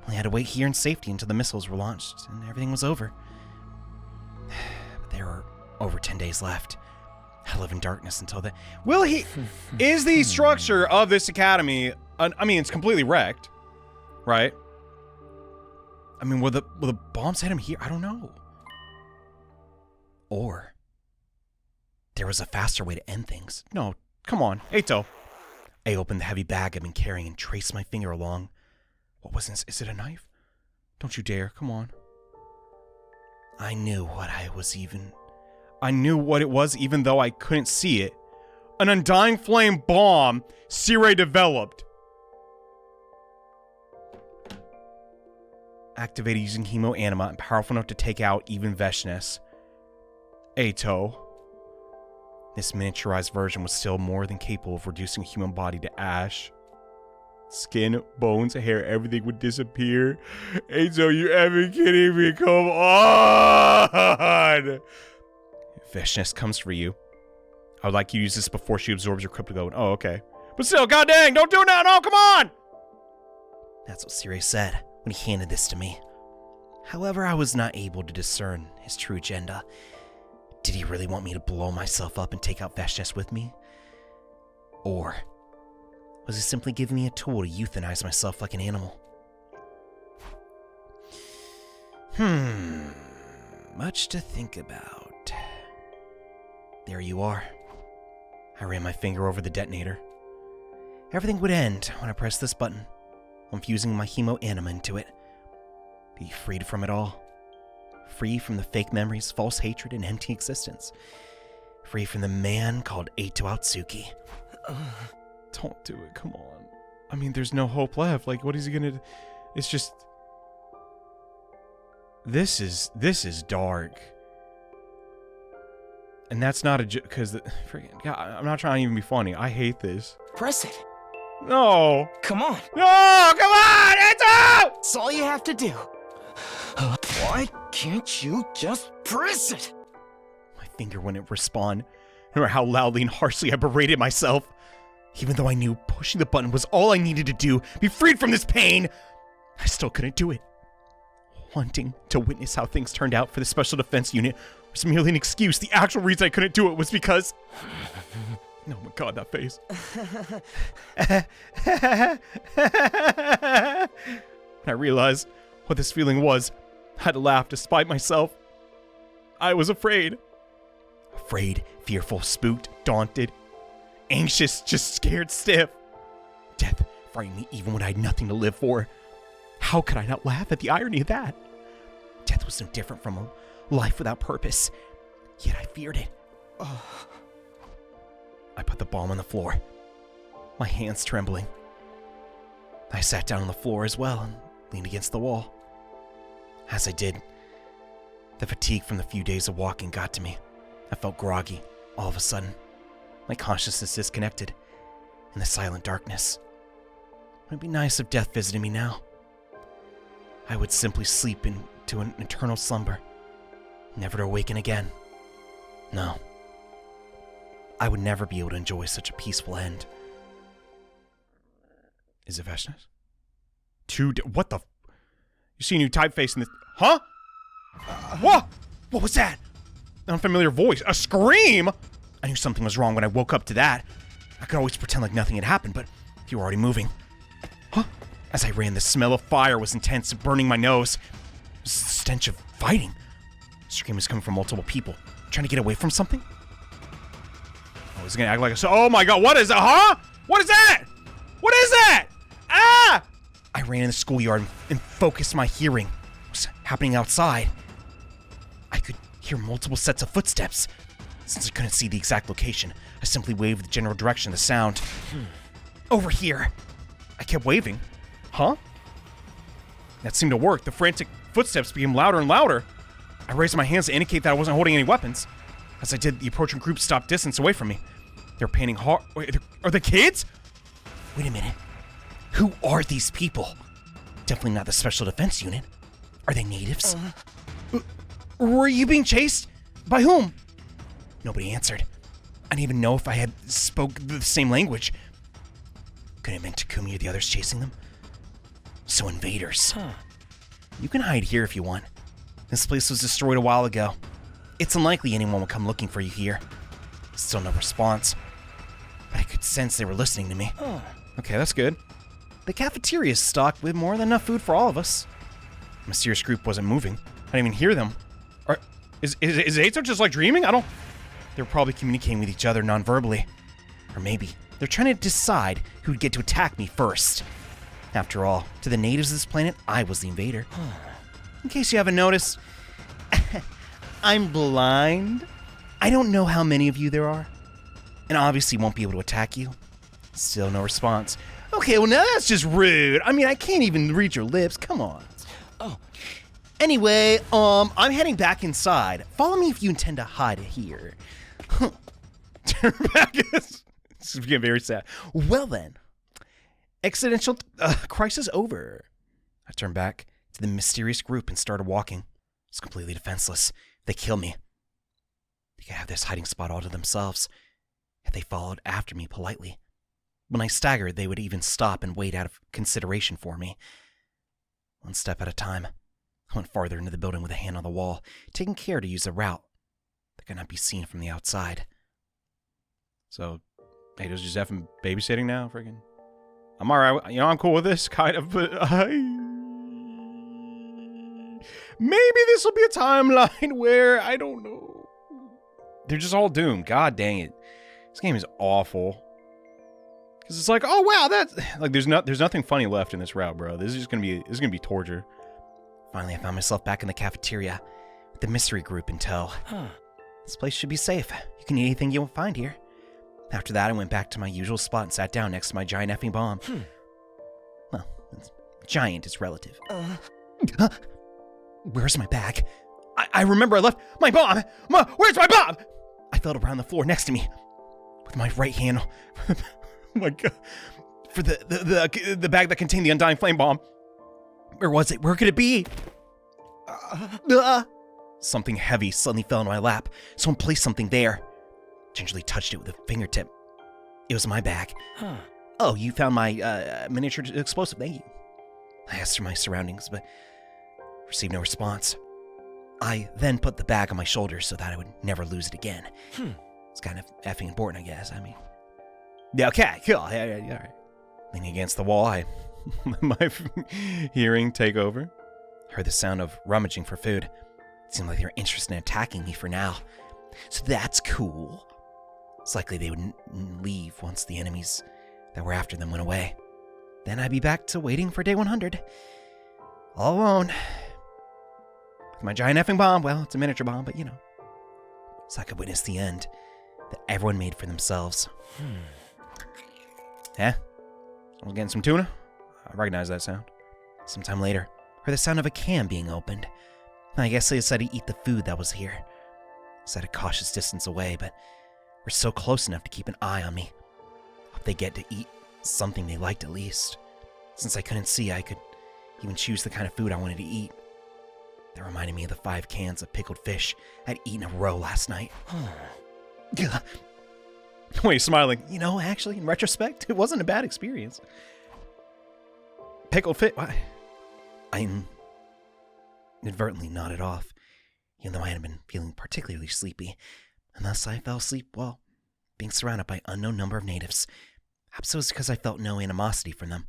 Only had to wait here in safety until the missiles were launched and everything was over. But there were over 10 days left. I live in darkness until then. Will he? Is the structure of this academy? I mean, it's completely wrecked, right? I mean, will the bombs hit him here? I don't know. Or there was a faster way to end things. No, come on, Eito. I opened the heavy bag I've been carrying and traced my finger along. What was this? Is it a knife? Don't you dare! Come on. I knew what it was, even though I couldn't see it. An undying flame bomb Sirei developed. Activated using hemo anima and powerful enough to take out even Veshness. Eito. This miniaturized version was still more than capable of reducing a human body to ash. Skin, bones, hair, everything would disappear. Eito, you ever kidding me? Come on! Veshness comes for you. I would like you to use this before she absorbs your cryptogold. Oh, okay. But still, god dang, don't do it now! No, come on! That's what Sirei said when he handed this to me. However, I was not able to discern his true agenda. Did he really want me to blow myself up and take out Veshness with me? Or was he simply giving me a tool to euthanize myself like an animal? Much to think about. There you are. I ran my finger over the detonator. Everything would end when I pressed this button. I'm fusing my hemo anima into it. Be freed from it all. Free from the fake memories, false hatred, and empty existence. Free from the man called Eito Atsuki. Don't do it, come on. I mean, there's no hope left. Like, what is he gonna do? It's just... This is dark. And that's not a joke, because I'm not trying to even be funny. I hate this. Press it. No! Come on. No! Come on! Eito! That's all you have to do. Why can't you just press it? My finger wouldn't respond, no matter how loudly and harshly I berated myself. Even though I knew pushing the button was all I needed to do, be freed from this pain, I still couldn't do it. Wanting to witness how things turned out for the Special Defense Unit was merely an excuse. The actual reason I couldn't do it was because... Oh my god, that face. When I realized what this feeling was, I had to laugh despite myself. I was afraid. Afraid, fearful, spooked, daunted, anxious, just scared stiff. Death frightened me even when I had nothing to live for. How could I not laugh at the irony of that? Death was no different from a life without purpose, yet I feared it. I put the bomb on the floor, my hands trembling. I sat down on the floor as well and leaned against the wall. As I did, the fatigue from the few days of walking got to me. I felt groggy all of a sudden, my consciousness disconnected in the silent darkness. It would be nice if death visited me now. I would simply sleep into an eternal slumber, never to awaken again. No. I would never be able to enjoy such a peaceful end. Is it Veshnas? What the? You see a new typeface in this? Huh? What? What was that? An unfamiliar voice. A scream? I knew something was wrong when I woke up to that. I could always pretend like nothing had happened, but you were already moving. Huh? As I ran, the smell of fire was intense, burning my nose. It was the stench of fighting. The scream was coming from multiple people, trying to get away from something. I was gonna act like oh my god, what is that? Huh? What is that? What is that? Ah! I ran in the schoolyard and focused my hearing. What was happening outside? I could hear multiple sets of footsteps. Since I couldn't see the exact location, I simply waved the general direction of the sound. Over here. I kept waving. Huh? That seemed to work. The frantic footsteps became louder and louder. I raised my hands to indicate that I wasn't holding any weapons. As I did, the approaching group stopped distance away from me. They're painting hard. Wait, are they kids? Wait a minute. Who are these people? Definitely not the Special Defense Unit. Are they natives? Were you being chased? By whom? Nobody answered. I didn't even know if I had spoke the same language. Could it have been Takumi or the others chasing them? So invaders. You can hide here if you want. This place was destroyed a while ago. It's unlikely anyone will come looking for you here. Still no response. But I could sense they were listening to me. Okay, that's good. The cafeteria is stocked with more than enough food for all of us. The mysterious group wasn't moving. I didn't even hear them. Is Eito just like dreaming? They're probably communicating with each other non-verbally. Or maybe they're trying to decide who'd get to attack me first. After all, to the natives of this planet, I was the invader. In case you haven't noticed, I'm blind. I don't know how many of you there are, and obviously won't be able to attack you. Still no response. Okay, well now that's just rude. I mean, I can't even read your lips. Come on. Anyway, I'm heading back inside. Follow me if you intend to hide here. Turn back. This is getting very sad. Well then, accidental crisis over. I turned back to the mysterious group and started walking. I was completely defenseless. They killed me. They could have this hiding spot all to themselves. If they followed after me politely. When I staggered, they would even stop and wait out of consideration for me. One step at a time, I went farther into the building with a hand on the wall, taking care to use a route that could not be seen from the outside. So, Eito's just effing babysitting now? Freaking. I'm alright. I'm cool with this, kind of, but maybe this will be a timeline where, I don't know. They're just all doomed. God dang it. This game is awful. Because it's like, oh wow, that's like there's nothing funny left in this route, bro. This is gonna be torture. Finally, I found myself back in the cafeteria with the mystery group in tow. This place should be safe. You can eat anything you will find here. After that, I went back to my usual spot and sat down next to my giant effing bomb. Well, giant is relative. Where's my bag? I remember I left my bomb. Where's my bomb? I felt around the floor next to me with my right hand. Oh my god. For the bag that contained the undying flame bomb. Where was it? Where could it be? Something heavy suddenly fell into my lap. Someone placed something there. Gingerly touched it with a fingertip. It was my bag. Oh, you found my miniature explosive. Thank you. I asked for my surroundings, but received no response. I then put the bag on my shoulders so that I would never lose it again. It's kind of effing important, I guess. I mean, yeah, okay, cool. Yeah, all right. Leaning against the wall, I My hearing take over. Heard the sound of rummaging for food. It seemed like they were interested in attacking me for now. So that's cool. It's likely they would leave once the enemies that were after them went away. Then I'd be back to waiting for day 100. All alone. My giant effing bomb, well, it's a miniature bomb, but you know. So I could witness the end that everyone made for themselves. Yeah? We're getting some tuna? I recognize that sound. Sometime later, heard the sound of a can being opened. I guess they decided to eat the food that was here. Set a cautious distance away, but we're so close enough to keep an eye on me. Hope they get to eat something they liked at least. Since I couldn't see, I could even choose the kind of food I wanted to eat. That reminded me of the 5 cans of pickled fish I'd eaten in a row last night. Wait, smiling. You know, actually, in retrospect, it wasn't a bad experience. Pickled fish? I inadvertently nodded off, even though I hadn't been feeling particularly sleepy, and thus I fell asleep while being surrounded by an unknown number of natives. Perhaps it was because I felt no animosity from them.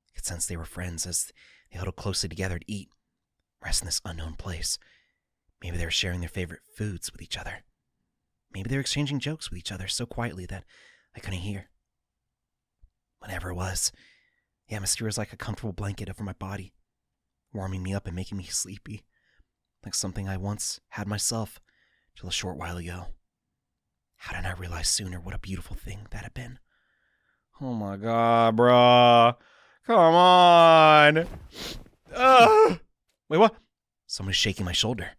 I could sense they were friends as they huddled closely together to eat, rest in this unknown place. Maybe they were sharing their favorite foods with each other. Maybe they were exchanging jokes with each other so quietly that I couldn't hear. Whatever it was, the atmosphere was like a comfortable blanket over my body, warming me up and making me sleepy, like something I once had myself till a short while ago. How didn't I realize sooner what a beautiful thing that had been? Oh my god, bruh. Come on. Wait, what? Someone was shaking my shoulder.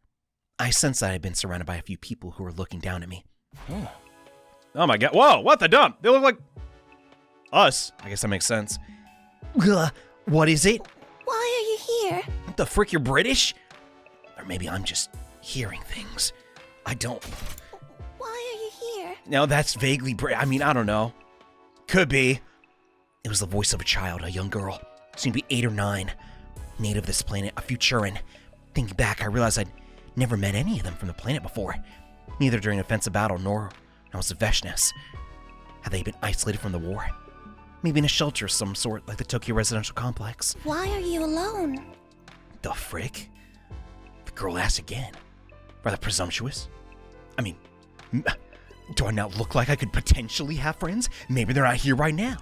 I sensed that I had been surrounded by a few people who were looking down at me. Oh my god. Whoa, what the dump? They look like us. I guess that makes sense. What is it? Why are you here? What the frick, you're British? Or maybe I'm just hearing things. I don't... Why are you here? No, that's vaguely I don't know. Could be. It was the voice of a child, a young girl. Seemed to be 8 or 9. Native of this planet, a Futuran. Thinking back, I realized I'd never met any of them from the planet before. Neither during an offensive battle nor when I was a Veshness. Had they been isolated from the war? Maybe in a shelter of some sort, like the Tokyo residential complex. Why are you alone? The frick? The girl asked again. Rather presumptuous. I mean, do I not look like I could potentially have friends? Maybe they're not here right now.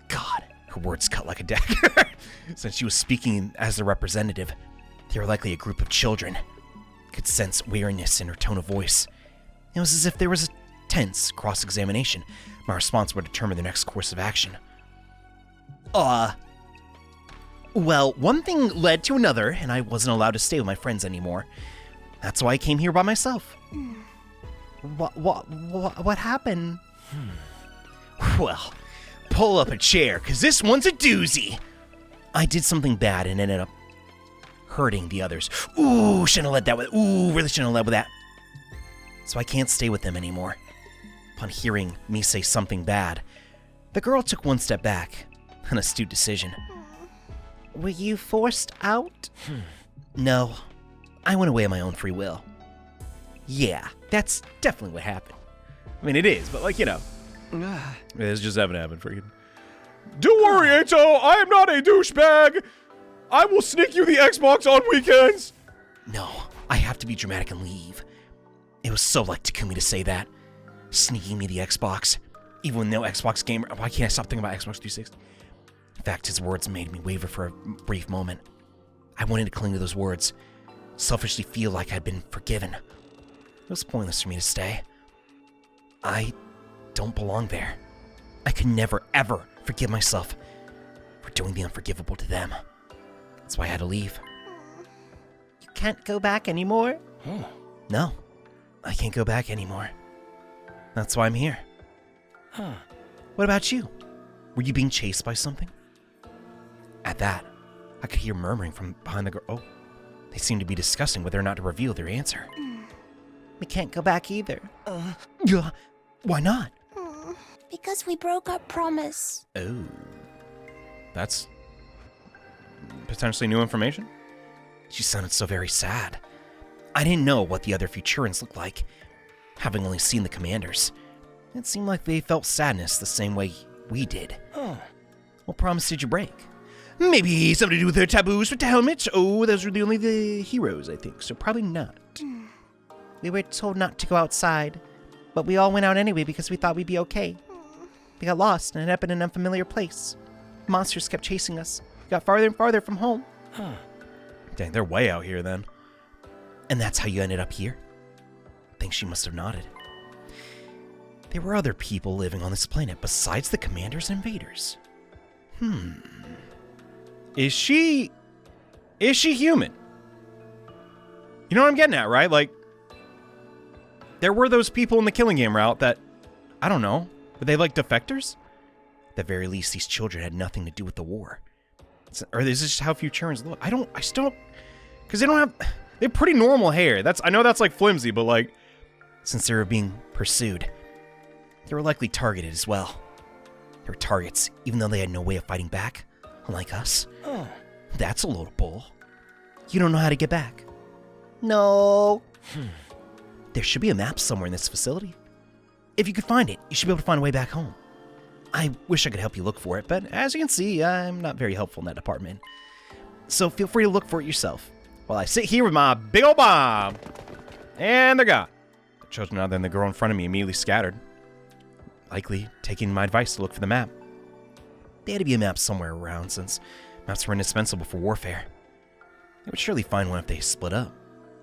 God, her words cut like a dagger. Since she was speaking as the representative, they were likely a group of children. Could sense weariness in her tone of voice. It was as if there was a tense cross-examination. My response would determine the next course of action. Well, one thing led to another, and I wasn't allowed to stay with my friends anymore. That's why I came here by myself. What happened? Well, pull up a chair, because this one's a doozy. I did something bad and ended up hurting the others. Ooh, shouldn't have led that with. Ooh, really shouldn't have led with that. So I can't stay with them anymore. Upon hearing me say something bad, the girl took one step back. An astute decision. Were you forced out? No, I went away of my own free will. Yeah, that's definitely what happened. I mean, it is, but like, you know. It's just haven't happened freaking. Don't worry, Eito. I am not a douchebag. I will sneak you the Xbox on weekends. No, I have to be dramatic and leave. It was so like Takumi to say that. Sneaking me the Xbox. Even with no Xbox gamer. Why can't I stop thinking about Xbox 360? In fact, his words made me waver for a brief moment. I wanted to cling to those words. Selfishly feel like I'd been forgiven. It was pointless for me to stay. I don't belong there. I could never, ever forgive myself for doing the unforgivable to them. That's why I had to leave. You can't go back anymore? No, I can't go back anymore. That's why I'm here. What about you? Were you being chased by something? At that, I could hear murmuring from behind the girl. Oh, they seemed to be discussing whether or not to reveal their answer. We can't go back either. Why not? Because we broke our promise. Oh. That's potentially new information. She sounded so very sad. I didn't know what the other Futurans looked like, having only seen the commanders. It seemed like they felt sadness the same way we did. What promise did you break? Maybe something to do with their taboos with the helmets? Oh, those were the only the heroes, I think, so probably not. We were told not to go outside, but we all went out anyway because we thought we'd be okay. We got lost and ended up in an unfamiliar place. Monsters kept chasing us. We got farther and farther from home. Dang, they're way out here then. And that's how you ended up here? I think she must have nodded. There were other people living on this planet besides the commanders and invaders. Is she human? You know what I'm getting at, right? Like, there were those people in the Killing Game route that, I don't know, were they like defectors? At the very least, these children had nothing to do with the war. Or is this just how Futurans look? I still don't, because they have pretty normal hair. I know that's like flimsy, but like, Since they were being pursued, they were likely targeted as well. They were targets, even though they had no way of fighting back, unlike us. Oh. That's a load of bull. You don't know how to get back? No. There should be a map somewhere in this facility. If you could find it, you should be able to find a way back home. I wish I could help you look for it, but as you can see, I'm not very helpful in that department. So feel free to look for it yourself, while I sit here with my big old bomb. And they're gone. The children other than the girl in front of me immediately scattered, likely taking my advice to look for the map. There had to be a map somewhere around, since maps were indispensable for warfare. They would surely find one if they split up.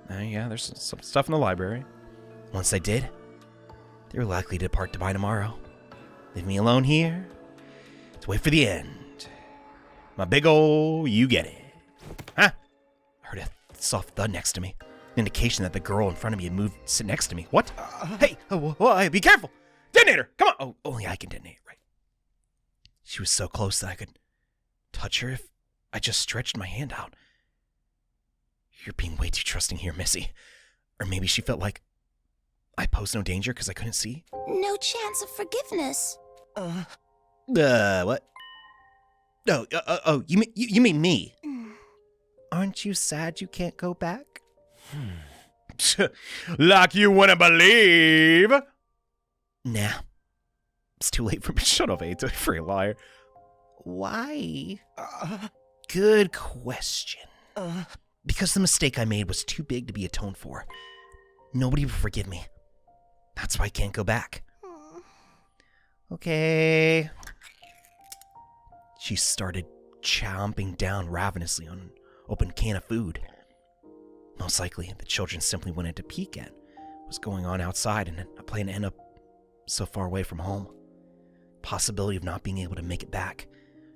Yeah, there's some stuff in the library. Once they did, they were likely to depart by tomorrow. Leave me alone here to wait for the end. My big ol' you get it. Huh? I heard a soft thud next to me. An indication that the girl in front of me had moved to sit next to me. What? Hey, be careful. Detonator, come on. Oh, only I can detonate, right? She was so close that I could touch her if I just stretched my hand out. You're being way too trusting here, Missy. Or maybe she felt like I posed no danger because I couldn't see? No chance of forgiveness. What? Oh, you mean me? Aren't you sad you can't go back? Like you wouldn't believe. Nah. It's too late for me. Shut up, Eito, free liar. Why? Good question. Because the mistake I made was too big to be atoned for. Nobody will forgive me. That's why I can't go back. Okay. She started chomping down ravenously on an open can of food. Most likely, the children simply wanted to peek at what was going on outside and a plan to end up so far away from home. Possibility of not being able to make it back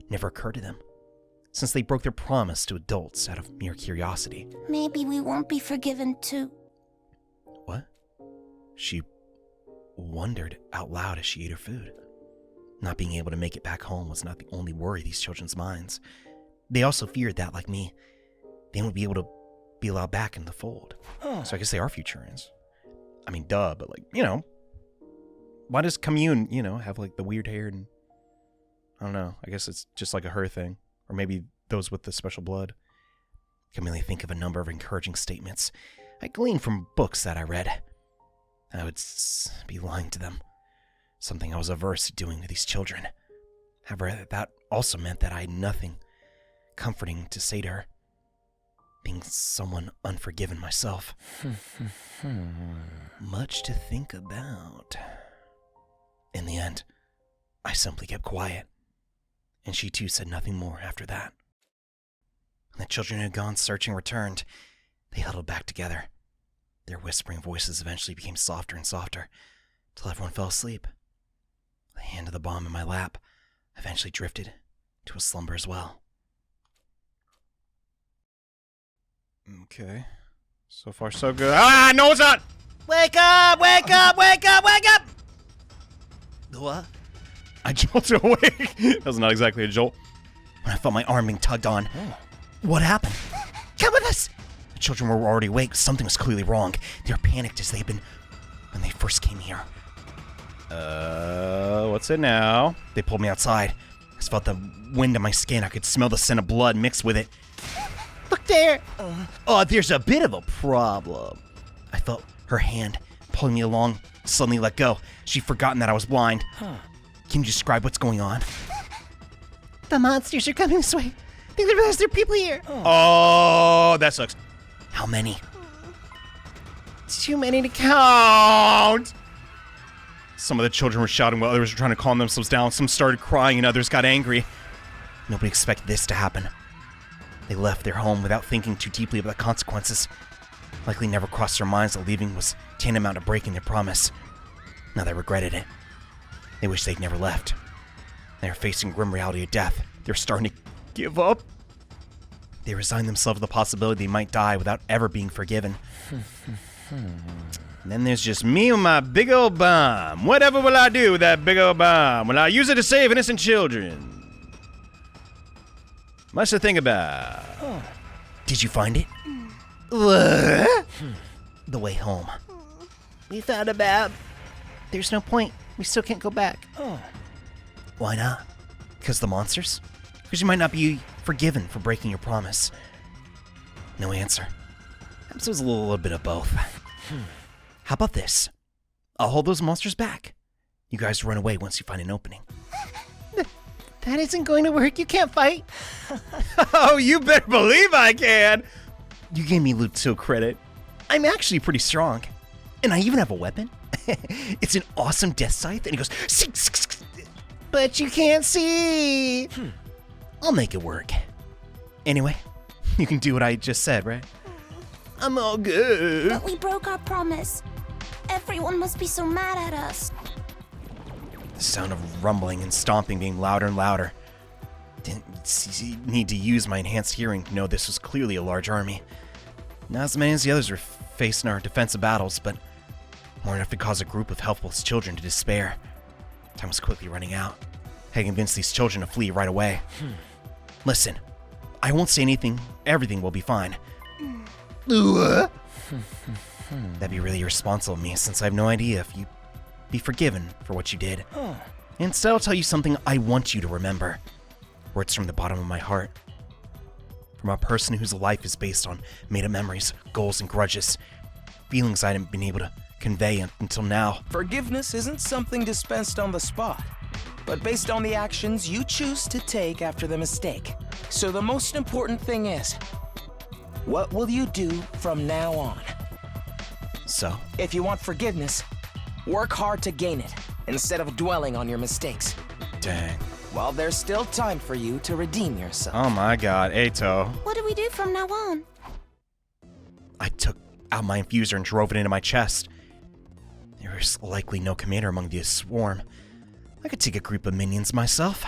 never occurred to them, since they broke their promise to adults out of mere curiosity. Maybe we won't be forgiven too. What? She wondered out loud as she ate her food. Not being able to make it back home was not the only worry of these children's minds. They also feared that, like me, they wouldn't be able to be allowed back in the fold. So I guess they are Futurians. I mean, duh, but like, why does Commune, have like the weird hair and, I don't know, I guess it's just like a her thing. Or maybe those with the special blood. I can really think of a number of encouraging statements I gleaned from books that I read. I would be lying to them. Something I was averse to doing to these children. However, that also meant that I had nothing comforting to say to her. Being someone unforgiven myself. Much to think about. In the end, I simply kept quiet. And she too said nothing more after that. When the children had gone searching returned, they huddled back together. Their whispering voices eventually became softer and softer, till everyone fell asleep. The hand of the bomb in my lap eventually drifted to a slumber as well. Okay. So far, so good. Ah, no, it's not! Wake up! Wake up! Wake up! Wake up! What? I jolted awake. That was not exactly a jolt. When I felt my arm being tugged on. What happened? Come with us! The children were already awake. Something was clearly wrong. They were panicked as they had been when they first came here. What's it now? They pulled me outside. I just felt the wind on my skin. I could smell the scent of blood mixed with it. Look there! Oh, there's a bit of a problem. I felt her hand pulling me along, suddenly let go. She'd forgotten that I was blind. Can you describe what's going on? The monsters are coming this way. They realize there are people here. Oh, that sucks. How many? Too many to count. Some of the children were shouting while others were trying to calm themselves down. Some started crying and others got angry. Nobody expected this to happen. They left their home without thinking too deeply about the consequences. Likely never crossed their minds that leaving was tantamount to breaking their promise. Now they regretted it. They wish they'd never left. They are facing grim reality of death. They're starting to give up. They resign themselves to the possibility they might die without ever being forgiven. And then there's just me with my big old bomb. Whatever will I do with that big old bomb? Will I use it to save innocent children? Much to think about. Did you find it? What? The way home. We thought about. There's no point. We still can't go back. Why not? Because the monsters? Because you might not be forgiven for breaking your promise. No answer. Perhaps it was a little bit of both. How about this? I'll hold those monsters back. You guys run away once you find an opening. That isn't going to work. You can't fight. Oh, you better believe I can! You gave me Luto credit. I'm actually pretty strong. And I even have a weapon. It's an awesome death scythe, and he goes, But you can't see. I'll make it work. Anyway, you can do what I just said, right? I'm all good. But we broke our promise. Everyone must be so mad at us. The sound of rumbling and stomping being louder and louder. Didn't need to use my enhanced hearing to know this was clearly a large army. Not as many as the others were facing our defensive battles, but more enough to cause a group of helpless children to despair. Time was quickly running out. I had convinced these children to flee right away. Listen, I won't say anything. Everything will be fine. That'd be really irresponsible of me, since I have no idea if you'd be forgiven for what you did. Instead, I'll tell you something I want you to remember. Words from the bottom of my heart. From a person whose life is based on made-up memories, goals, and grudges. Feelings I hadn't been able to convey until now. Forgiveness isn't something dispensed on the spot, but based on the actions you choose to take after the mistake. So the most important thing is, what will you do from now on? So? If you want forgiveness, work hard to gain it, instead of dwelling on your mistakes. Dang. While there's still time for you to redeem yourself. Oh my god, Eito. What do we do from now on? I took out my infuser and drove it into my chest. There was likely no commander among the swarm. I could take a group of minions myself.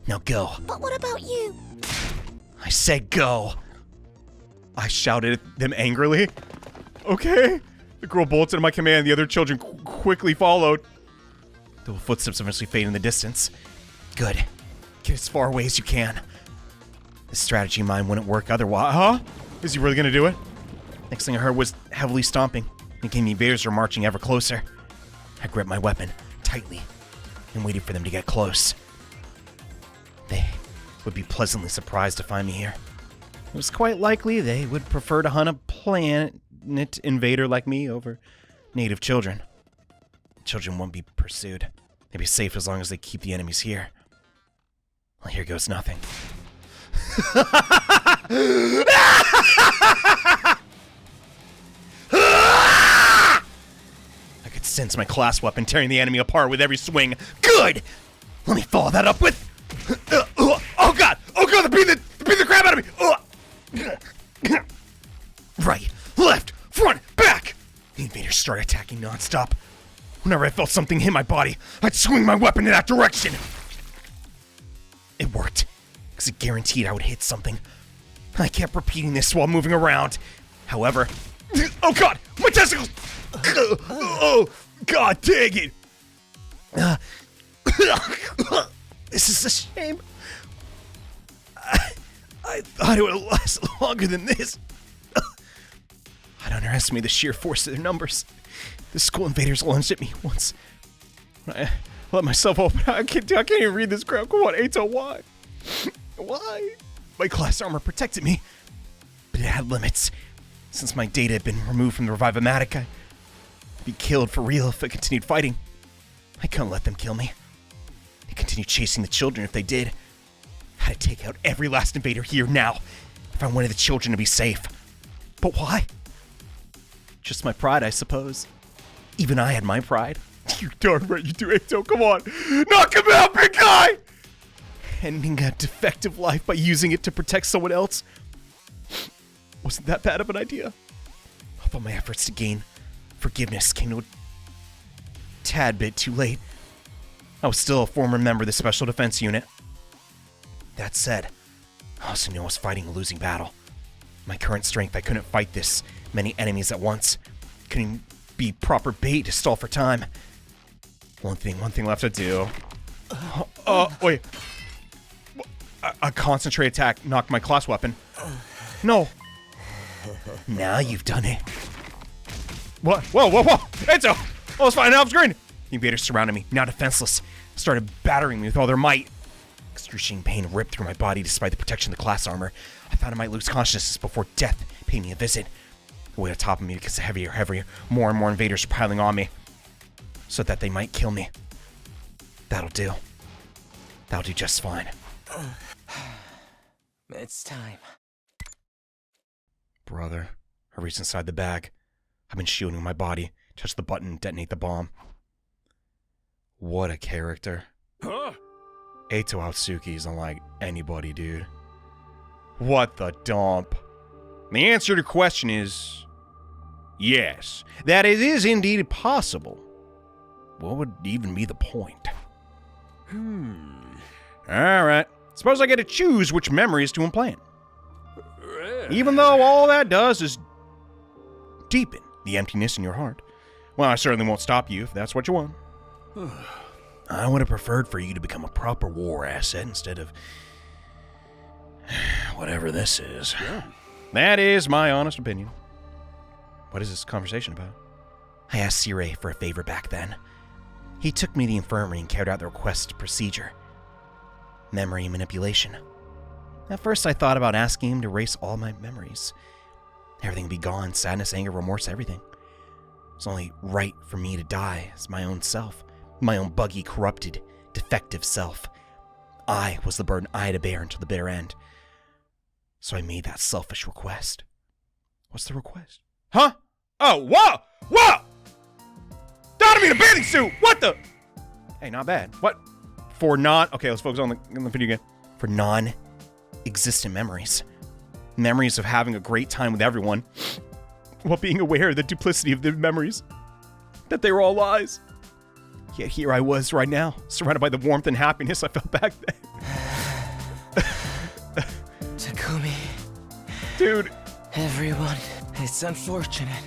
Now go. But what about you? I said go. I shouted at them angrily. Okay. The girl bolted into my command. The other children quickly followed. The footsteps eventually fade in the distance. Good. Get as far away as you can. This strategy of mine wouldn't work otherwise. Huh? Is he really gonna do it? Next thing I heard was heavily stomping. Thinking the invaders were marching ever closer. I gripped my weapon tightly and waited for them to get close. They would be pleasantly surprised to find me here. It was quite likely they would prefer to hunt a planet invader like me over native children. Children won't be pursued. They'll be safe as long as they keep the enemies here. Well, here goes nothing. I could sense my class weapon tearing the enemy apart with every swing. Good! Let me follow that up with... oh god! Oh god, they're beating the crap out of me! Right, left, front, back! The invaders started attacking nonstop. Whenever I felt something hit my body, I'd swing my weapon in that direction. It worked, because it guaranteed I would hit something. I kept repeating this while moving around. However... Oh god! My testicles! Oh, god dang it! This is a shame. I thought it would have lasted longer than this. I'd underestimated the sheer force of their numbers. The school invaders lunged at me once. I let myself open. I can't even read this crap. Come on, Eito, why? Why? My class armor protected me, but it had limits. Since my data had been removed from the Revivomatic, I'd be killed for real if I continued fighting. I couldn't let them kill me. They continued chasing the children if they did. I had to take out every last invader here now if I wanted the children to be safe. But why? Just my pride, I suppose. Even I had my pride. You darn right you do, Eito. Come on. Knock him out, big guy! Ending a defective life by using it to protect someone else wasn't that bad of an idea. thought my efforts to gain forgiveness came to a tad bit too late. I was still a former member of the Special Defense Unit. That said, I also knew I was fighting a losing battle. My current strength, I couldn't fight this many enemies at once. Couldn't be proper bait to stall for time. One thing left to do. Wait. A concentrate attack knocked my class weapon. No. Now you've done it. What? Whoa! Eito! Oh, it's fine. Now I'm screen. The invaders surrounded me, now defenseless, started battering me with all their might. Excruciating pain ripped through my body despite the protection of the class armor. I thought I might lose consciousness before death paid me a visit. The weight atop of me gets heavier, more and more invaders are piling on me, so that they might kill me. That'll do. That'll do just fine. It's time. Brother, I reached inside the bag. I've been shielding my body. Touch the button, detonate the bomb. What a character. Huh? Eito Aotsuki is unlike anybody, dude. What the dump? The answer to the question is yes. That it is indeed possible. What would even be the point? Alright. Suppose I get to choose which memories to implant. Even though all that does is deepen the emptiness in your heart. Well, I certainly won't stop you if that's what you want. I would have preferred for you to become a proper war asset instead of whatever this is. Yeah. That is my honest opinion. What is this conversation about? I asked Sirei for a favor back then. He took me to the infirmary and carried out the request procedure. Memory manipulation. At first I thought about asking him to erase all my memories. Everything would be gone, sadness, anger, remorse, everything. It's only right for me to die as my own self. My own buggy, corrupted, defective self. I was the burden I had to bear until the bitter end. So I made that selfish request. What's the request? Huh? Oh, whoa! Don't mean a bathing suit! What the? Hey, not bad. What? Okay, let's focus on the video game. For non-existent memories. Memories of having a great time with everyone, while being aware of the duplicity of the memories. That they were all lies. Yet here I was right now, surrounded by the warmth and happiness I felt back then. Takumi. Dude. Everyone, it's unfortunate.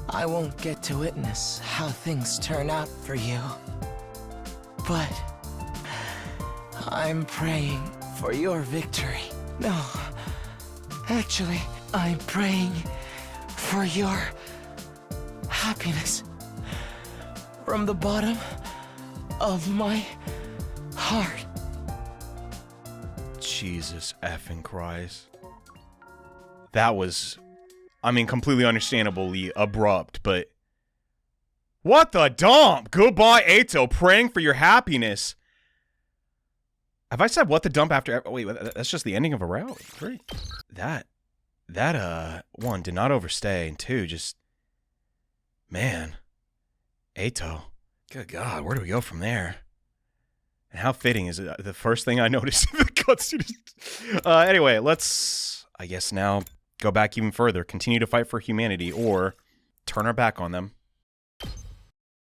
I won't get to witness how things turn out for you. But I'm praying for your victory. No, actually, I'm praying for your happiness. From the bottom of my heart. Jesus effing Christ. That was, completely understandably abrupt, but what the dump? Goodbye, Eito, praying for your happiness. Have I said what the dump after? Wait, that's just the ending of a route. Great. That, one, did not overstay, and two, just, man. Eito. Good God, where do we go from there? And how fitting is it? The first thing I noticed in the cutscene. Anyway, let's, I guess now, go back even further. Continue to fight for humanity, or turn our back on them